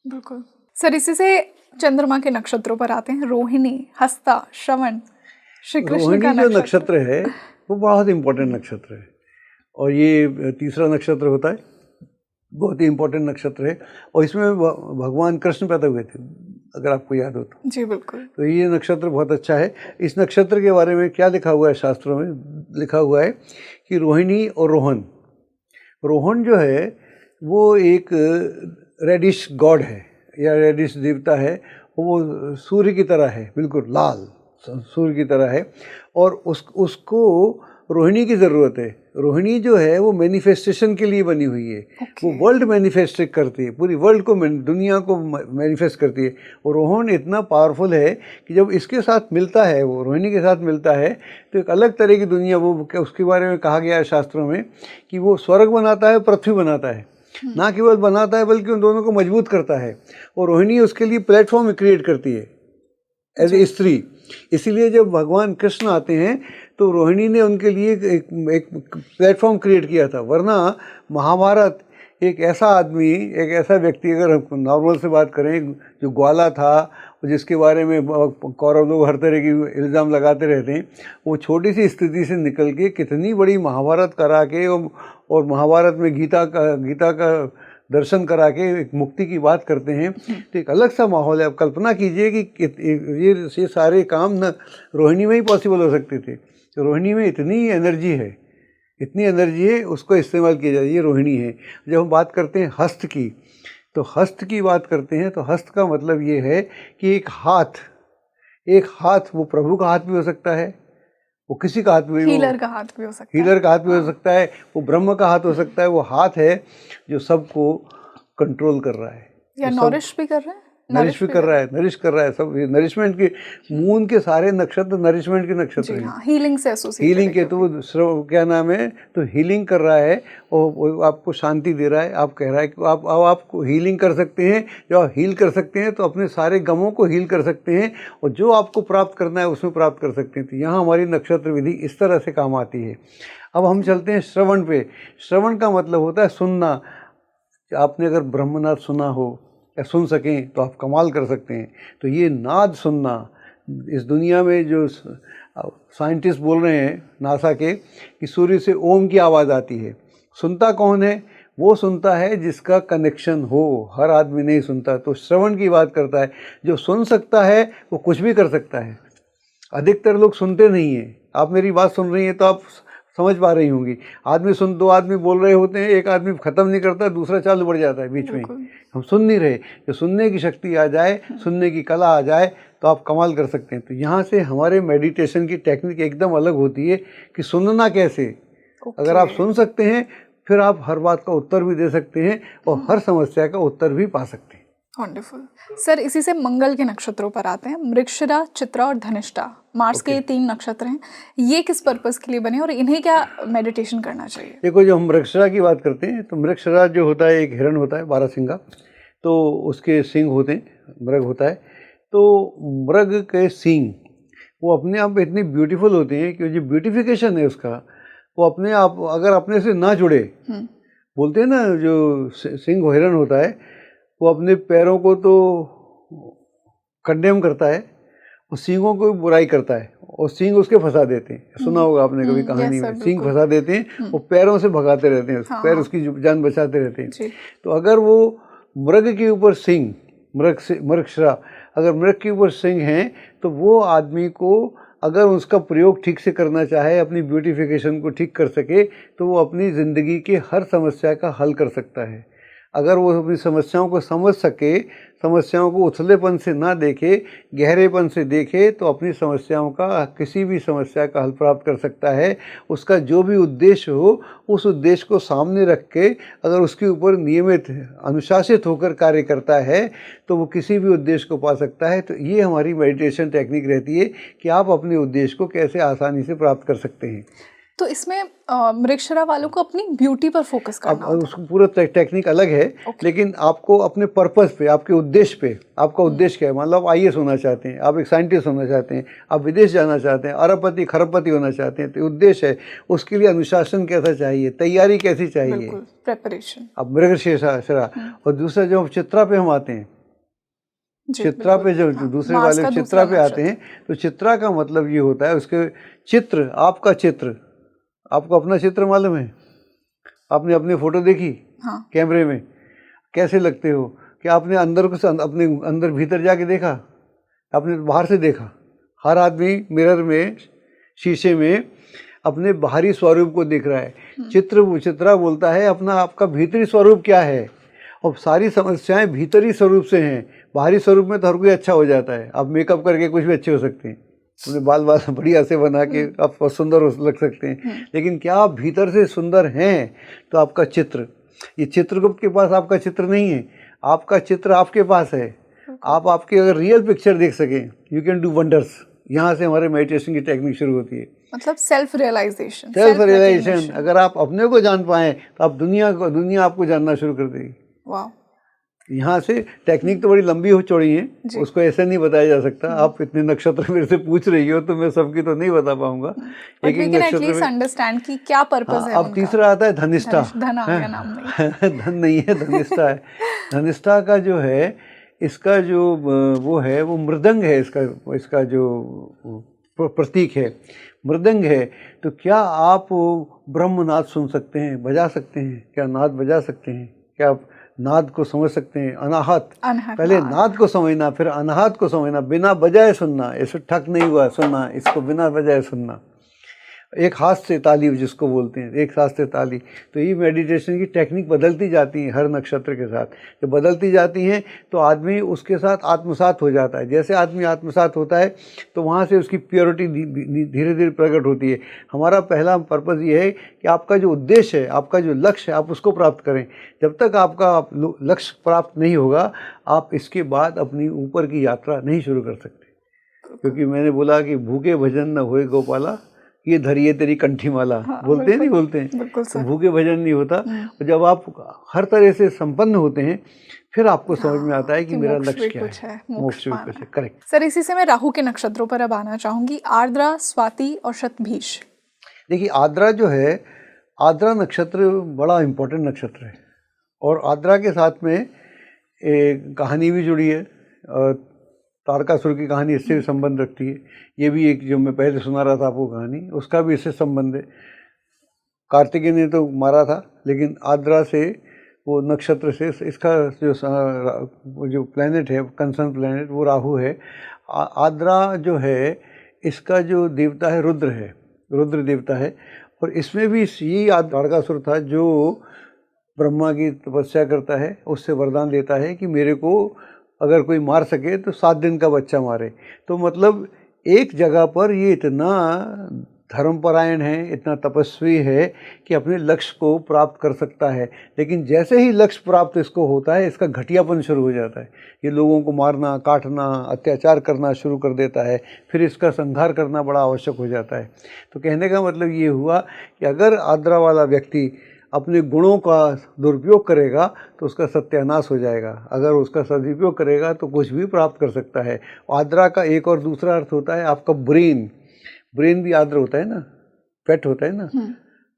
बिल्कुल सर। इसी से चंद्रमा के नक्षत्रों पर आते हैं, रोहिणी, हस्ता, श्रवण, श्री कृष्ण का जो नक्षत्र है वो बहुत इम्पोर्टेंट नक्षत्र है, और ये तीसरा नक्षत्र होता है, बहुत ही इम्पोर्टेंट नक्षत्र है। और इसमें भगवान कृष्ण पैदा हुए थे, अगर आपको याद हो तो। जी बिल्कुल। तो ये नक्षत्र बहुत अच्छा है। इस नक्षत्र के बारे में क्या लिखा हुआ है शास्त्रों में? लिखा हुआ है कि रोहिणी और रोहन, रोहन जो है वो एक रेडिश गॉड है या रेडिश देवता है। वो सूर्य की तरह है, बिल्कुल लाल सूर्य की तरह है। और उसको रोहिणी की ज़रूरत है। रोहिणी जो है वो मैनिफेस्टेशन के लिए बनी हुई है। वो वर्ल्ड मैनिफेस्ट करती है, पूरी वर्ल्ड को, दुनिया को मैनिफेस्ट करती है। और रोहन इतना पावरफुल है कि जब इसके साथ मिलता है, वो रोहिणी के साथ मिलता है, तो एक अलग तरह की दुनिया, वो उसके बारे में कहा गया है शास्त्रों में कि वो स्वर्ग बनाता है, पृथ्वी बनाता है। ना केवल बनाता है बल्कि उन दोनों को मजबूत करता है। और रोहिणी उसके लिए प्लेटफॉर्म क्रिएट करती है एज ए स्त्री। इसीलिए जब भगवान कृष्ण आते हैं तो रोहिणी ने उनके लिए एक प्लेटफॉर्म क्रिएट किया था। वरना महाभारत एक ऐसा आदमी, एक ऐसा व्यक्ति, अगर हम नॉर्मल से बात करें, जो ग्वाला था, जिसके बारे में कौरव लोग हर तरह की इल्ज़ाम लगाते रहते हैं, वो छोटी सी स्थिति से निकल के कितनी बड़ी महाभारत करा के और महाभारत में गीता का दर्शन करा के एक मुक्ति की बात करते हैं। तो एक अलग सा माहौल है। आप कल्पना कीजिए कि ये सारे काम न रोहिणी में ही पॉसिबल हो सकते थे। तो रोहिणी में इतनी एनर्जी है, उसको इस्तेमाल किया जाए, ये रोहिणी है। जब हम बात करते हैं हस्त की, तो हस्त की बात करते हैं तो हस्त का मतलब ये है कि एक हाथ वो प्रभु का हाथ भी हो सकता है, वो किसी का हाथ भी, हीलर का हाथ भी हो सकता है, हीलर का हाथ भी हो सकता है, वो ब्रह्म का हाथ हो सकता है। वो हाथ है जो सबको कंट्रोल कर रहा है, या नरिश भी कर रहा है, नरिश कर रहा है सब। नरिशमेंट के, मून के सारे नक्षत्र नरिशमेंट के नक्षत्र हैं। हाँ, हीलिंग से एसोसिएटेड, हीलिंग के, तो वो क्या नाम है, तो हीलिंग कर रहा है और आपको शांति दे रहा है। आप कह रहा है कि आपको हीलिंग कर सकते हैं। जब आप हील कर सकते हैं तो अपने सारे गमों को हील कर सकते हैं और जो आपको प्राप्त करना है उसमें प्राप्त कर सकते हैं। तो यहाँ हमारी नक्षत्र विधि इस तरह से काम आती है। अब हम चलते हैं श्रवण पे। श्रवण का मतलब होता है सुनना। आपने अगर ब्रह्मनाद सुना हो या सुन सकें तो आप कमाल कर सकते हैं। तो ये नाद सुनना, इस दुनिया में जो साइंटिस्ट बोल रहे हैं नासा के कि सूर्य से ओम की आवाज़ आती है। सुनता कौन है? वो सुनता है जिसका कनेक्शन हो। हर आदमी नहीं सुनता। तो श्रवण की बात करता है। जो सुन सकता है वो कुछ भी कर सकता है। अधिकतर लोग सुनते नहीं हैं। आप मेरी बात सुन रही हैं तो आप समझ पा रही होंगी। दो आदमी बोल रहे होते हैं, एक आदमी ख़त्म नहीं करता, दूसरा चालू बढ़ जाता है बीच में। हम सुन नहीं रहे। जो सुनने की शक्ति आ जाए, सुनने की कला आ जाए तो आप कमाल कर सकते हैं। तो यहाँ से हमारे मेडिटेशन की टेक्निक एकदम अलग होती है कि सुनना कैसे। अगर आप सुन सकते हैं फिर आप हर बात का उत्तर भी दे सकते हैं और हर समस्या का उत्तर भी पा सकते हैं। Wonderful sir. इसी से मंगल के नक्षत्रों पर आते हैं। मृगशिरा, चित्रा और धनिष्ठा, मार्स के ये 3 नक्षत्र हैं। ये किस पर्पस के लिए बने और इन्हें क्या मेडिटेशन करना चाहिए? देखो, जो हम मृगशिरा की बात करते हैं तो मृगशिरा जो होता है एक हिरण होता है, 12 सिंगा, तो उसके सींग होते हैं, मृग होता है। तो मृग के सींग वो अपने आप में इतनी ब्यूटीफुल होते हैं कि जो ब्यूटिफिकेशन है उसका, वो अपने आप अगर अपने से ना जुड़े, बोलते हैं ना, जो सिंह हिरण होता है वो अपने पैरों को तो कंडेम करता है, वो सींगों को बुराई करता है और सींग उसके फंसा देते हैं। सुना होगा आपने कभी कहानी में, सींग फंसा देते हैं, वो पैरों से भगाते रहते हैं, पैर उसकी जान बचाते रहते हैं। तो अगर वो मृग के ऊपर सींग, मृगशिरा, अगर मृग के ऊपर सींग हैं तो वो आदमी को अगर उसका प्रयोग ठीक से करना चाहे, अपनी ब्यूटिफिकेशन को ठीक कर सके, तो वो अपनी ज़िंदगी की हर समस्या का हल कर सकता है। अगर वो अपनी समस्याओं को समझ सके, समस्याओं को उथलेपन से ना देखे, गहरेपन से देखे, तो अपनी समस्याओं का, किसी भी समस्या का हल प्राप्त कर सकता है। उसका जो भी उद्देश्य हो, उस उद्देश्य को सामने रख के अगर उसके ऊपर नियमित, अनुशासित होकर कार्य करता है तो वो किसी भी उद्देश्य को पा सकता है। तो ये हमारी मेडिटेशन टेक्निक रहती है कि आप अपने उद्देश्य को कैसे आसानी से प्राप्त कर सकते हैं। तो इसमें मृगशिरा वालों को अपनी ब्यूटी पर फोकस करना होता है। उसको पूरा टेक्निक अलग है, लेकिन आपको अपने पर्पस पे, आपके उद्देश्य पे, आपका उद्देश्य क्या है। मान लो आप IAS होना चाहते हैं, आप एक साइंटिस्ट होना चाहते हैं, आप विदेश जाना चाहते हैं, अरबपति खरबपति होना चाहते हैं, तो उद्देश्य है। उसके लिए अनुशासन कैसा चाहिए, तैयारी कैसी चाहिए, प्रेपरेशन। अब मृगशिरा। और दूसरा जब चित्रा पे हम आते हैं, चित्रा पे जब दूसरे वाले चित्रा पे आते हैं, तो चित्रा का मतलब ये होता है, उसके चित्र, आपका चित्र, आपको अपना चित्र मालूम है? आपने अपनी फ़ोटो देखी कैमरे में, कैसे लगते हो? कि आपने अंदर को, अपने अंदर भीतर जाके देखा, आपने बाहर से देखा? हर आदमी मिरर में, शीशे में अपने बाहरी स्वरूप को देख रहा है। चित्रा बोलता है अपना, आपका भीतरी स्वरूप क्या है। और सारी समस्याएं भीतरी स्वरूप से हैं। बाहरी स्वरूप में तो हर कोई अच्छा हो जाता है, आप मेकअप करके कुछ भी अच्छे हो सकते हैं, अपने बाल बढ़िया से बना के आप सुंदर लग सकते हैं, लेकिन क्या आप भीतर से सुंदर हैं? तो आपका चित्र, ये चित्रगुप्त के पास आपका चित्र नहीं है, आपका चित्र आपके पास है। आप आपकी अगर रियल पिक्चर देख सकें, यू कैन डू वंडर्स। यहाँ से हमारे मेडिटेशन की टेक्निक शुरू होती है। मतलब सेल्फ रियलाइजेशन। अगर आप अपने को जान पाएं तो आप दुनिया आपको जानना शुरू कर देगी। वाह। यहाँ से टेक्निक तो बड़ी लंबी हो चौड़ी है, उसको ऐसे नहीं बताया जा सकता। आप इतने नक्षत्र मेरे से पूछ रही हो तो मैं सबकी तो नहीं बता पाऊंगा, एक नक्षत्र में अंडरस्टैंड की क्या पर्पस है। अब तीसरा आता है धनिष्ठा। धन आ गया नाम में। धन नहीं है, धनिष्ठा है। धनिष्ठा का जो है, इसका जो वो है, वो मृदंग है। इसका जो प्रतीक है मृदंग है। तो क्या आप ब्रह्मनाद सुन सकते हैं, बजा सकते हैं? क्या नाद बजा सकते हैं? क्या आप नाद को समझ सकते हैं? अनाहत, पहले नाद को समझना, फिर अनाहत को समझना। बिना बजाए सुनना, ऐसे ठक नहीं हुआ सुनना, इसको बिना बजाए सुनना। एक हाथ से ताली जिसको बोलते हैं, एक हाथ से ताली। तो ये मेडिटेशन की टेक्निक बदलती जाती है हर नक्षत्र के साथ। जब बदलती जाती हैं तो आदमी उसके साथ आत्मसात हो जाता है। जैसे आदमी आत्मसात होता है तो वहाँ से उसकी प्योरिटी धीरे धीरे प्रकट होती है। हमारा पहला पर्पज़ ये है कि आपका जो उद्देश्य है, आपका जो लक्ष्य है, आप उसको प्राप्त करें। जब तक आपका लक्ष्य प्राप्त नहीं होगा, आप इसके बाद अपनी ऊपर की यात्रा नहीं शुरू कर सकते। क्योंकि मैंने बोला कि भूखे भजन न होए गोपाला, ये धरिए तेरी कंठी माला। बोलते हैं, नहीं बोलते हैं? तो भूखे भजन नहीं होता। और जब आप हर तरह से संपन्न होते हैं, फिर आपको समझ में आता है कि मेरा लक्ष्य क्या है, मोक्ष भी कुछ है। Correct sir. इसी से मैं राहु के नक्षत्रों पर अब आना चाहूंगी, आर्द्रा, स्वाति और शतभिष। देखिए, आर्द्रा जो है, आर्द्रा नक्षत्र बड़ा इम्पोर्टेंट नक्षत्र है। और आर्द्रा के साथ में एक कहानी भी जुड़ी है, और तारकासुर की कहानी इससे भी संबंध रखती है। ये भी एक जो मैं पहले सुना रहा था आपको कहानी, उसका भी इससे संबंध है। कार्तिकेय ने तो मारा था, लेकिन आर्द्रा से, वो नक्षत्र से, इसका जो प्लैनेट है, कंसर्न प्लैनेट, वो राहु है। आर्द्रा जो है, इसका जो देवता है रुद्र है, रुद्र देवता है। और इसमें भी यही तारकासुर था जो ब्रह्मा की तपस्या करता है, उससे वरदान लेता है कि मेरे को अगर कोई मार सके तो 7 दिन का बच्चा मारे। तो मतलब एक जगह पर ये इतना धर्मपरायण है, इतना तपस्वी है कि अपने लक्ष्य को प्राप्त कर सकता है। लेकिन जैसे ही लक्ष्य प्राप्त इसको होता है, इसका घटियापन शुरू हो जाता है। ये लोगों को मारना, काटना, अत्याचार करना शुरू कर देता है। फिर इसका संहार करना बड़ा आवश्यक हो जाता है। तो कहने का मतलब ये हुआ कि अगर आर्द्रा वाला व्यक्ति अपने गुणों का दुरुपयोग करेगा तो उसका सत्यानाश हो जाएगा। अगर उसका सदुपयोग करेगा तो कुछ भी प्राप्त कर सकता है। आर्द्रा का एक और दूसरा अर्थ होता है आपका ब्रेन। ब्रेन भी आर्द्र होता है ना, पेट होता है ना,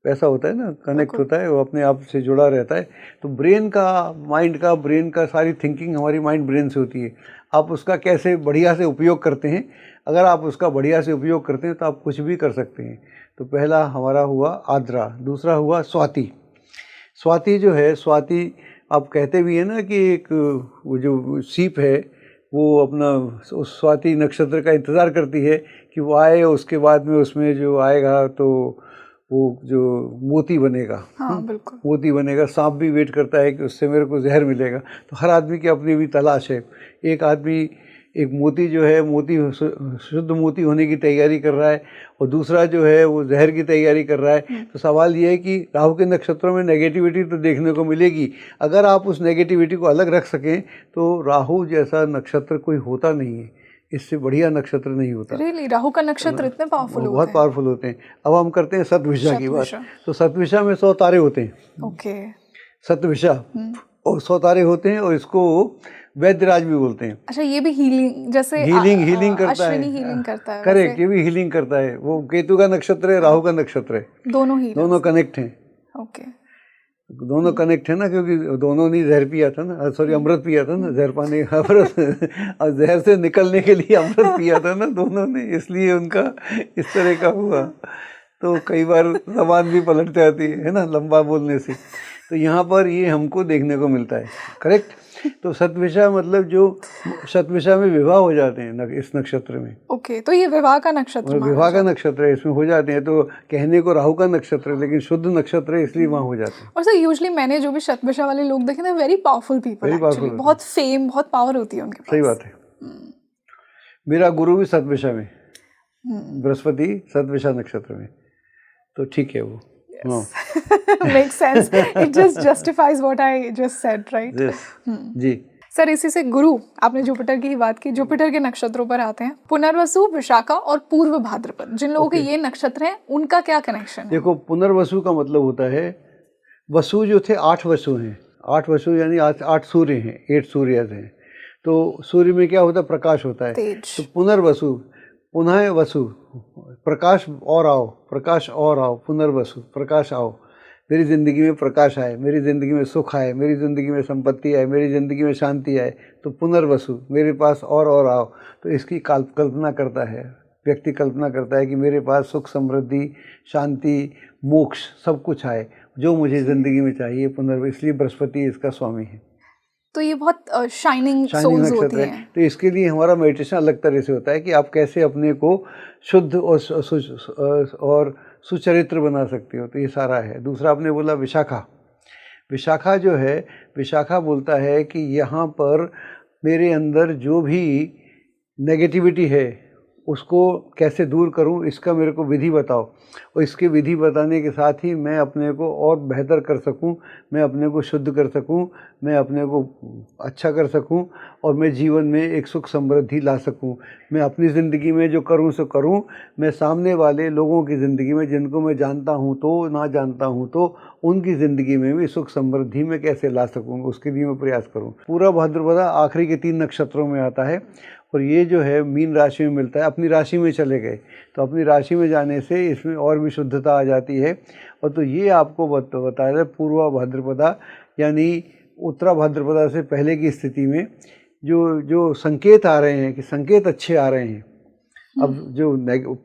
पैसा होता है ना, कनेक्ट होता है, वो अपने आप से जुड़ा रहता है। तो ब्रेन का, माइंड का, ब्रेन का सारी थिंकिंग हमारी माइंड ब्रेन से होती है। आप उसका कैसे बढ़िया से उपयोग करते हैं। अगर आप उसका बढ़िया से उपयोग करते हैं तो आप कुछ भी कर सकते हैं। तो पहला हमारा हुआ आर्द्रा, दूसरा हुआ स्वाति। स्वाति जो है, स्वाति आप कहते भी हैं ना कि एक वो जो सीप है वो अपना उस स्वाति नक्षत्र का इंतज़ार करती है कि वो आए, उसके बाद में उसमें जो आएगा तो वो जो मोती बनेगा। हाँ, बिल्कुल मोती बनेगा। सांप भी वेट करता है कि उससे मेरे को जहर मिलेगा। तो हर आदमी की अपनी भी तलाश है। एक आदमी एक मोती जो है, मोती शुद्ध मोती होने की तैयारी कर रहा है, और दूसरा जो है वो जहर की तैयारी कर रहा है। तो सवाल ये है कि राहु के नक्षत्रों में नेगेटिविटी तो देखने को मिलेगी। अगर आप उस नेगेटिविटी को अलग रख सकें तो राहु जैसा नक्षत्र कोई होता नहीं है, इससे बढ़िया नक्षत्र नहीं होता। रियली राहु का नक्षत्र इतने पावरफुल होते हैं? बहुत पावरफुल होते हैं। अब हम करते हैं सतभिषा की बात। तो सतभिषा में 100 तारे होते हैं। ओके। सतभिषा और 100 तारे होते हैं, और इसको वैद्यराज भी बोलते हैं। अच्छा, ये भी हीलिंग, जैसे हीलिंग करता है। अश्विनी हीलिंग करता है। करेक्ट, ये भी हीलिंग करता है। वो केतु का नक्षत्र है, राहु का नक्षत्र है, दोनों कनेक्ट हैं। ओके, दोनों कनेक्ट है ना, क्योंकि दोनों ने जहर पिया था ना, सॉरी अमृत पिया था ना, जहर पाने अमृत और जहर से निकलने के लिए अमृत पिया था ना दोनों ने, इसलिए उनका इस तरह का हुआ। तो कई बार जबान भी पलट जाती है ना लंबा बोलने से। तो यहाँ पर ये हमको देखने को मिलता है। करेक्ट। तो सतभिषा मतलब जो सतभिषा में विवाह हो जाते हैं इस नक्षत्र में। ओके, तो ये विवाह का नक्षत्र, विवाह का नक्षत्र है, इसमें हो जाते हैं। तो कहने को राहु का नक्षत्र है, लेकिन शुद्ध नक्षत्र है, इसलिए वहाँ हो जाते हैं। और सर यूजुअली मैंने जो भी शतभिषा वाले लोग देखे थे, वेरी पावरफुल पीपल, बहुत फेम, बहुत पावर होती है उनके पास। सही बात है। मेरा गुरु भी सतभिषा में। बृहस्पति सतविशा नक्षत्र में, तो ठीक है वो। Makes sense. It just justifies what I just said, right? Yes. Ji. Sir इसी से गुरु, आपने जुपिटर की ही बात की, जुपिटर के नक्षत्रों पर आते हैं पुनर्वसु, विशाखा और पूर्व भाद्रपद। जिन लोगों के ये नक्षत्र हैं उनका क्या कनेक्शन है? देखो, पुनर्वसु का मतलब होता है, वसु जो थे 8 वसु हैं, 8 वसु यानी 8 सूर्य हैं, 8 सूर्यज हैं। तो सूर्य में क्या होता है? प्रकाश होता है। तो पुनर्वसु, पुनः वसु, प्रकाश और आओ, प्रकाश और आओ, पुनर्वसु, प्रकाश आओ, मेरी ज़िंदगी में प्रकाश आए, मेरी ज़िंदगी में सुख आए, मेरी ज़िंदगी में संपत्ति आए, मेरी ज़िंदगी में शांति आए। तो पुनर्वसु, मेरे पास और आओ। तो इसकी कल्पना करता है व्यक्ति, कल्पना करता है कि मेरे पास सुख, समृद्धि, शांति, मोक्ष सब कुछ आए जो मुझे ज़िंदगी में चाहिए। इसलिए बृहस्पति इसका स्वामी है। तो ये बहुत शाइनिंग सोल्स होती हैं। तो इसके लिए हमारा मेडिटेशन अलग तरह से होता है कि आप कैसे अपने को शुद्ध और सुचरित्र बना सकते हो। तो ये सारा है। दूसरा आपने बोला विशाखा। विशाखा जो है, विशाखा बोलता है कि यहाँ पर मेरे अंदर जो भी नेगेटिविटी है उसको कैसे दूर करूं, इसका मेरे को विधि बताओ। और इसके विधि बताने के साथ ही मैं अपने को और बेहतर कर सकूं, मैं अपने को शुद्ध कर सकूं, मैं अपने को अच्छा कर सकूं और मैं जीवन में एक सुख समृद्धि ला सकूं। मैं अपनी ज़िंदगी में जो करूं सो करूं, मैं सामने वाले लोगों की ज़िंदगी में, जिनको मैं जानता हूं तो ना जानता हूं तो उनकी ज़िंदगी में भी सुख समृद्धि में कैसे ला सकूँ, उसके लिए मैं प्रयास करूँ। पूरा भाद्रपदा आखिरी के 3 नक्षत्रों में आता है और ये जो है मीन राशि में मिलता है। अपनी राशि में चले गए तो अपनी राशि में जाने से इसमें और भी शुद्धता आ जाती है। और तो ये आपको बताया है पूर्व भाद्रपदा यानी उत्तरा भाद्रपदा से पहले की स्थिति में जो संकेत आ रहे हैं कि संकेत अच्छे आ रहे हैं। अब जो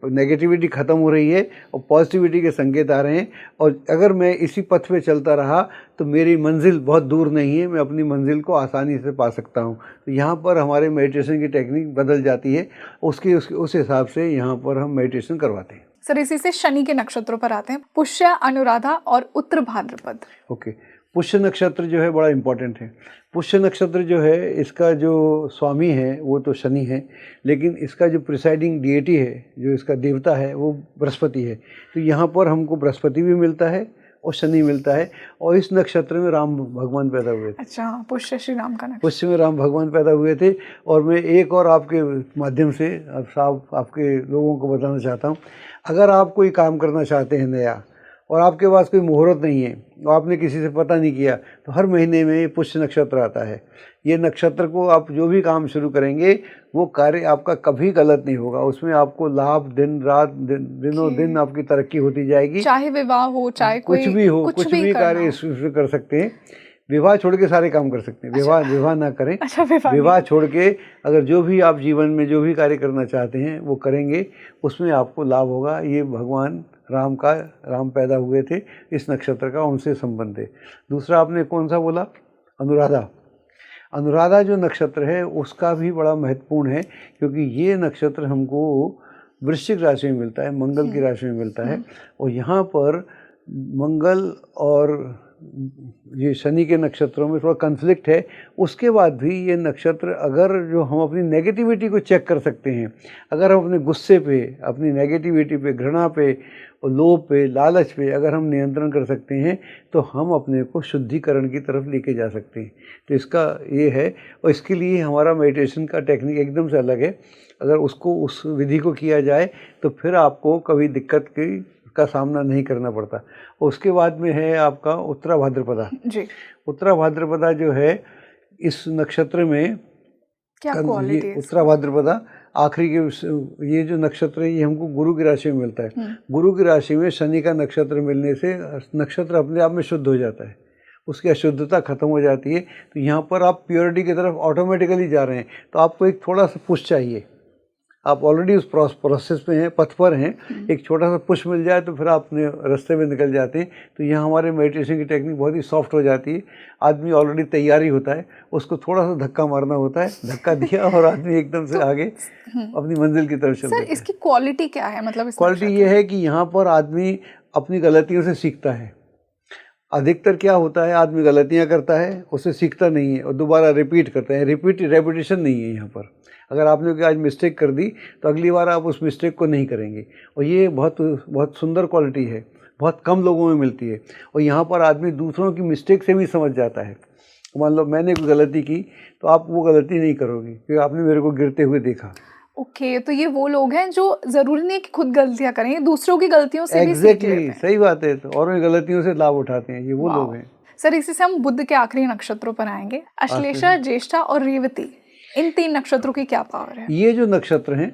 नेगेटिविटी ख़त्म हो रही है और पॉजिटिविटी के संकेत आ रहे हैं। और अगर मैं इसी पथ पे चलता रहा तो मेरी मंजिल बहुत दूर नहीं है, मैं अपनी मंजिल को आसानी से पा सकता हूँ। तो यहाँ पर हमारे मेडिटेशन की टेक्निक बदल जाती है, उस हिसाब से यहाँ पर हम मेडिटेशन करवाते हैं। सर इसी से शनि के नक्षत्रों पर आते हैं, पुष्य, अनुराधा और उत्तर भाद्रपद। ओके, पुष्य नक्षत्र जो है बड़ा इम्पोर्टेंट है। पुष्य नक्षत्र जो है, इसका जो स्वामी है वो तो शनि है, लेकिन इसका जो प्रिसाइडिंग डिएटी है, जो इसका देवता है, वो बृहस्पति है। तो यहाँ पर हमको बृहस्पति भी मिलता है और शनि मिलता है। और इस नक्षत्र में राम भगवान पैदा हुए थे। अच्छा, पुष्य श्री राम का नक्षत्र। पुष्य में राम भगवान पैदा हुए थे। और मैं एक और आपके माध्यम से आपके लोगों को बताना चाहता हूँ, अगर आप कोई काम करना चाहते हैं नया और आपके पास कोई मुहूर्त नहीं है और आपने किसी से पता नहीं किया, तो हर महीने में ये पुष्य नक्षत्र आता है। ये नक्षत्र को आप जो भी काम शुरू करेंगे वो कार्य आपका कभी गलत नहीं होगा, उसमें आपको लाभ दिन रात दिनों दिन आपकी तरक्की होती जाएगी। चाहे विवाह हो, चाहे कुछ भी हो, कुछ भी कार्य इसमें कर सकते हैं। विवाह छोड़ के सारे काम कर सकते हैं। विवाह ना करें। अच्छा, विवाह छोड़ के अगर जो भी आप जीवन में जो भी कार्य करना चाहते हैं वो करेंगे, उसमें आपको लाभ होगा। ये भगवान राम पैदा हुए थे इस नक्षत्र का, उनसे संबंध है। दूसरा आपने कौन सा बोला? अनुराधा। अनुराधा जो नक्षत्र है उसका भी बड़ा महत्वपूर्ण है, क्योंकि ये नक्षत्र हमको वृश्चिक राशि में मिलता है, मंगल की राशि में मिलता है। और यहाँ पर मंगल और ये शनि के नक्षत्रों में थोड़ा कन्फ्लिक्ट है। उसके बाद भी ये नक्षत्र, अगर जो हम अपनी नेगेटिविटी को चेक कर सकते हैं, अगर हम अपने गुस्से पे, अपनी नेगेटिविटी पे, घृणा पे और लोभ पे, लालच पे अगर हम नियंत्रण कर सकते हैं, तो हम अपने को शुद्धिकरण की तरफ लेके जा सकते हैं। तो इसका ये है। और इसके लिए हमारा मेडिटेशन का टेक्निक एकदम से अलग है। अगर उस विधि को किया जाए तो फिर आपको कभी दिक्कत का सामना नहीं करना पड़ता। और उसके बाद में है आपका उत्तरा भाद्रपदा जी। उत्तरा भाद्रपदा जो है, इस नक्षत्र में क्या क्वालिटी है? उत्तरा भाद्रपदा आखिरी के ये जो नक्षत्र है, ये हमको गुरु की राशि में मिलता है। गुरु की राशि में शनि का नक्षत्र मिलने से नक्षत्र अपने आप में शुद्ध हो जाता है, उसकी अशुद्धता खत्म हो जाती है। तो यहाँ पर आप प्योरिटी की तरफ ऑटोमेटिकली जा रहे हैं। तो आपको एक थोड़ा सा पुश चाहिए। आप ऑलरेडी उस प्रोसेस में हैं, पथ पर हैं। एक छोटा सा पुश मिल जाए तो फिर आप अपने रास्ते में निकल जाते हैं। तो यहाँ हमारे मेडिटेशन की टेक्निक बहुत ही सॉफ्ट हो जाती है। आदमी ऑलरेडी तैयारी होता है, उसको थोड़ा सा धक्का मारना होता है, धक्का दिया और आदमी एकदम से आगे अपनी मंजिल की तरफ चलता है। सर इसकी क्वालिटी क्या है? मतलब क्वालिटी ये है कि यहाँ पर आदमी अपनी गलतियों से सीखता है। अधिकतर क्या होता है, आदमी गलतियाँ करता है, उससे सीखता नहीं है और दोबारा रिपीट करता है। रेपिटेशन नहीं है यहाँ पर। अगर आपने कोई आज मिस्टेक कर दी तो अगली बार आप उस मिस्टेक को नहीं करेंगे, और ये बहुत बहुत सुंदर क्वालिटी है, बहुत कम लोगों में मिलती है। और यहाँ पर आदमी दूसरों की मिस्टेक से भी समझ जाता है। मान लो मैंने कोई गलती की तो आप वो गलती नहीं करोगे क्योंकि आपने मेरे को गिरते हुए देखा। ओके, तो ये वो लोग हैं जो ज़रूरी नहीं है कि खुद गलतियाँ करें, दूसरों की गलतियों से भी सीख लेते एग्जैक्टली, हैं। सही बात है। तो और उन गलतियों से लाभ उठाते हैं, ये वो वाह। लोग हैं। सर, इसी से हम बुध के आखिरी नक्षत्रों पर आएंगे। अश्लेषा, ज्येष्ठा और रेवती, इन 3 नक्षत्रों की क्या पावर है? ये जो नक्षत्र हैं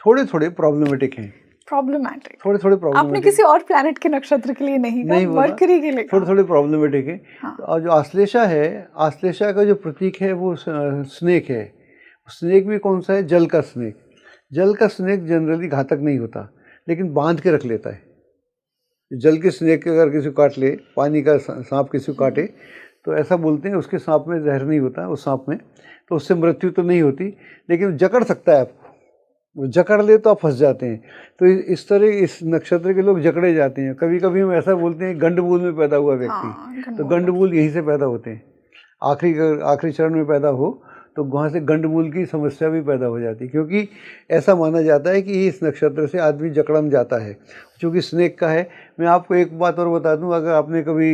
थोड़े थोड़े प्रॉब्लमेटिक हैं, प्रॉब्लमेटिक। थोड़े थोड़े आपने प्रॉब्लमेटिक, किसी और प्लैनेट के नक्षत्र के लिए नहीं नहीं कहा, बोला, मरकरी के लिए थोड़े कहा। थोड़े प्रॉब्लमेटिक है। हाँ। और जो आश्लेषा है, आश्लेषा का जो प्रतीक है वो स्नेक है। स्नेक भी कौन सा है? जल का स्नेक। जल का स्नेक जनरली घातक नहीं होता, लेकिन बांध के रख लेता है। जल के स्नेक अगर किसी को काट ले, पानी का सांप किसी को काटे, तो ऐसा बोलते हैं उसके सांप में जहर नहीं होता, उस सांप में, तो उससे मृत्यु तो नहीं होती, लेकिन जकड़ सकता है आपको। वो जकड़ ले तो आप फंस जाते हैं। तो इस तरह इस नक्षत्र के लोग जकड़े जाते हैं। कभी कभी हम ऐसा बोलते हैं गंडमूल में पैदा हुआ व्यक्ति। हाँ, तो गंडमूल यहीं से पैदा होते हैं। आखिरी चरण में पैदा हो तो वहाँ से गंडमूल की समस्या भी पैदा हो जाती है, क्योंकि ऐसा माना जाता है कि इस नक्षत्र से आदमी जकड़म जाता है, क्योंकि स्नेक का है। मैं आपको एक बात और बता दूं, अगर आपने कभी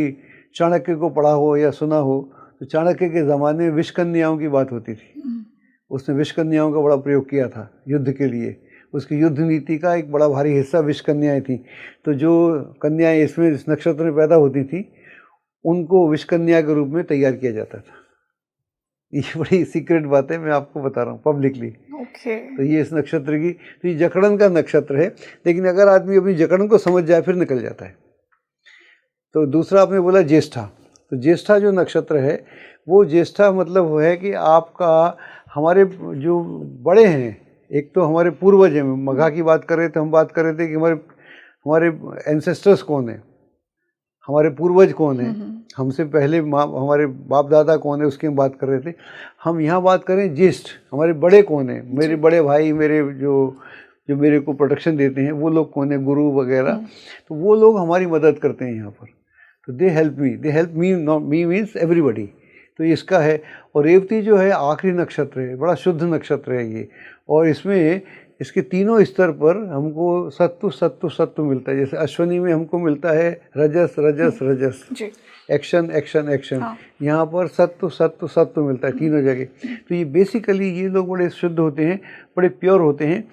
चाणक्य को पढ़ा हो या सुना हो, तो चाणक्य के ज़माने में विषकन्याओं की बात होती थी। उसने विषकन्याओं का बड़ा प्रयोग किया था युद्ध के लिए। उसकी युद्ध नीति का एक बड़ा भारी हिस्सा विषकन्याएँ थी। तो जो कन्याएँ इसमें इस नक्षत्र में पैदा होती थी, उनको विषकन्या के रूप में तैयार किया जाता था। ये बड़ी सीक्रेट बात है, मैं आपको बता रहा हूँ पब्लिकली। ओके। तो ये इस नक्षत्र की, तो ये जकड़न का नक्षत्र है, लेकिन अगर आदमी अपनी जकड़न को समझ जाए फिर निकल जाता है। तो दूसरा आपने बोला ज्येष्ठा। तो ज्येष्ठा जो नक्षत्र है, वो ज्येष्ठा मतलब वो है कि आपका, हमारे जो बड़े हैं, एक तो हमारे पूर्वज हैं। मघा की बात कर रहे थे, हम बात कर रहे थे कि हमारे एंसेस्टर्स कौन है, हमारे पूर्वज कौन है, हमसे पहले हमारे बाप दादा कौन है, उसकी हम बात कर रहे थे। हम यहाँ बात करें ज्येष्ठ, हमारे बड़े कौन है, मेरे बड़े भाई, मेरे जो मेरे को प्रोटेक्शन देते हैं, वो लोग कौन है, गुरु वगैरह। तो वो लोग हमारी मदद करते हैं यहाँ पर। तो they help me, not me means everybody. तो इसका है। और रेवती जो है आखिरी नक्षत्र है, बड़ा शुद्ध नक्षत्र है ये। और इसमें इसके तीनों स्तर पर हमको सत्व सत्व सत्व मिलता है। जैसे अश्वनी में हमको मिलता है रजस रजस रजस, एक्शन एक्शन एक्शन। हाँ। यहाँ पर सत्व सत्व सत्व मिलता है तीनों जगह। तो ये बेसिकली ये लोग बड़े शुद्ध होते हैं, बड़े प्योर होते हैं,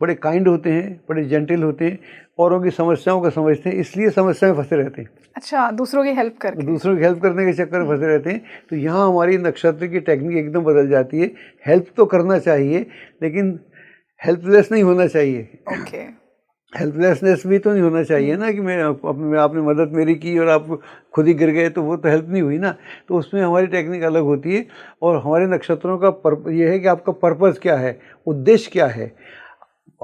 बड़े काइंड होते हैं, बड़े जेंटल होते हैं, औरों की समस्याओं को समझते हैं, इसलिए समस्या में फंसे रहते हैं। अच्छा, दूसरों की हेल्प करके, दूसरों की हेल्प करने के चक्कर में फंसे रहते हैं। तो यहाँ हमारी नक्षत्र की टेक्निक एकदम बदल जाती है। हेल्प तो करना चाहिए, लेकिन हेल्पलेस नहीं होना चाहिए। ओके। हेल्पलेसनेस भी तो नहीं होना चाहिए ना, कि आपने मदद मेरी की और आप खुद ही गिर गए, तो वो तो हेल्प नहीं हुई ना। तो उसमें हमारी टेक्निक अलग होती है। और हमारे नक्षत्रों का ये है कि आपका पर्पज़ क्या है, उद्देश्य क्या है।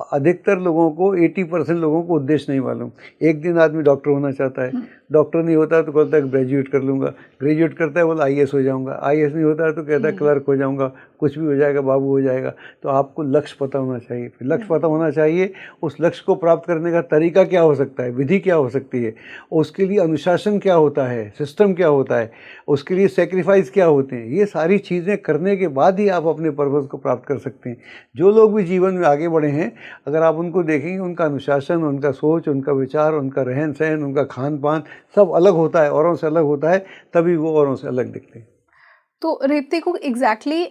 अधिकतर लोगों को 80% लोगों को उद्देश्य नहीं मालूम। एक दिन आदमी डॉक्टर होना चाहता है, डॉक्टर नहीं होता तो कहता है ग्रेजुएट कर लूँगा, ग्रेजुएट करता है बोला IAS हो जाऊँगा, IAS नहीं होता है तो कहता है क्लर्क हो जाऊँगा, कुछ भी हो जाएगा, बाबू हो जाएगा। तो आपको लक्ष्य पता होना चाहिए। फिर लक्ष्य पता होना चाहिए, उस लक्ष्य को प्राप्त करने का तरीका क्या हो सकता है, विधि क्या हो सकती है, उसके लिए अनुशासन क्या होता है, सिस्टम क्या होता है, उसके लिए सेक्रीफाइस क्या होते हैं। ये सारी चीज़ें करने के बाद ही आप अपने पर्पज़ को प्राप्त कर सकते हैं। जो लोग भी जीवन में आगे बढ़े हैं, अगर आप उनको देखेंगे, उनका अनुशासन, उनका सोच, उनका विचार, उनका रहन सहन, उनका खान पान सब अलग होता है, औरों से अलग होता है, तभी वो औरों से अलग दिखते हैं। तो रेवती को एग्जैक्टली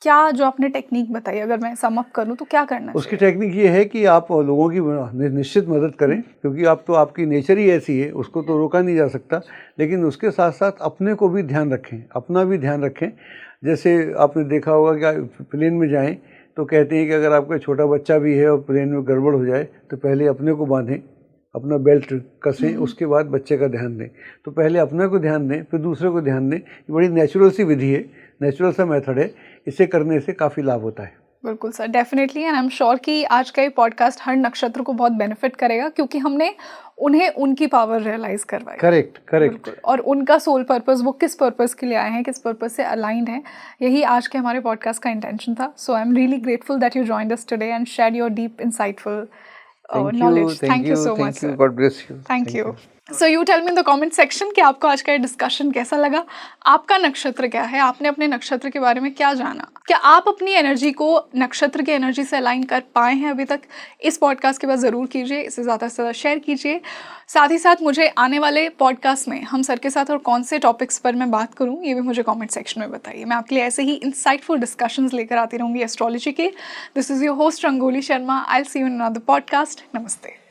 क्या, जो आपने टेक्निक बताई, अगर मैं सम अप करूं तो क्या करना उसकी टेक्निक ये है कि आप लोगों की निश्चित मदद करें, क्योंकि आप तो, आपकी नेचर ही ऐसी है, उसको तो रोका नहीं जा सकता। लेकिन उसके साथ साथ अपने को भी ध्यान रखें, अपना भी ध्यान रखें। जैसे आपने देखा होगा कि प्लेन में जाएं तो कहते हैं कि अगर आपका छोटा बच्चा भी है और प्लेन में गड़बड़ हो जाए तो पहले अपने को बांधें, अपना बेल्ट कसें, उसके बाद बच्चे का ध्यान दें। तो पहले अपने को ध्यान दें, फिर दूसरे को ध्यान दें। ये बड़ी नेचुरल सी विधि है, नेचुरल सा मेथड है। इसे करने से काफ़ी लाभ होता है। बिल्कुल sir, definitely. And I am sure कि आज का ये पॉडकास्ट हर नक्षत्र को बहुत बेनिफिट करेगा, क्योंकि हमने उन्हें उनकी पावर रियलाइज करवाई। करेक्ट। और उनका सोल पर्पस, वो किस पर्पस के लिए आए हैं, किस पर्पस से अलाइंड है, यही आज के हमारे पॉडकास्ट का इंटेंशन था। So I am really grateful that you joined us today and share your deep insightful knowledge. Thank you so much, sir. God bless you. Thank you. So you tell me in the comment section कि आपको आज का ये डिस्कशन कैसा लगा, आपका नक्षत्र क्या है, आपने अपने नक्षत्र के बारे में क्या जाना, क्या आप अपनी एनर्जी को नक्षत्र की एनर्जी से अलाइन कर पाए हैं अभी तक। इस पॉडकास्ट के बाद ज़रूर कीजिए, इसे ज़्यादा से ज़्यादा शेयर कीजिए। साथ ही साथ मुझे आने वाले पॉडकास्ट में हम सर के साथ और कौन से टॉपिक्स पर मैं बात करूँ ये भी मुझे कॉमेंट सेक्शन में बताइए। मैं आपके लिए ऐसे ही इंसाइटफुल डिस्कशंस लेकर आती रहूँगी एस्ट्रोलॉजी के। This is your host rangoli Sharma. I will see you in another podcast. नमस्ते।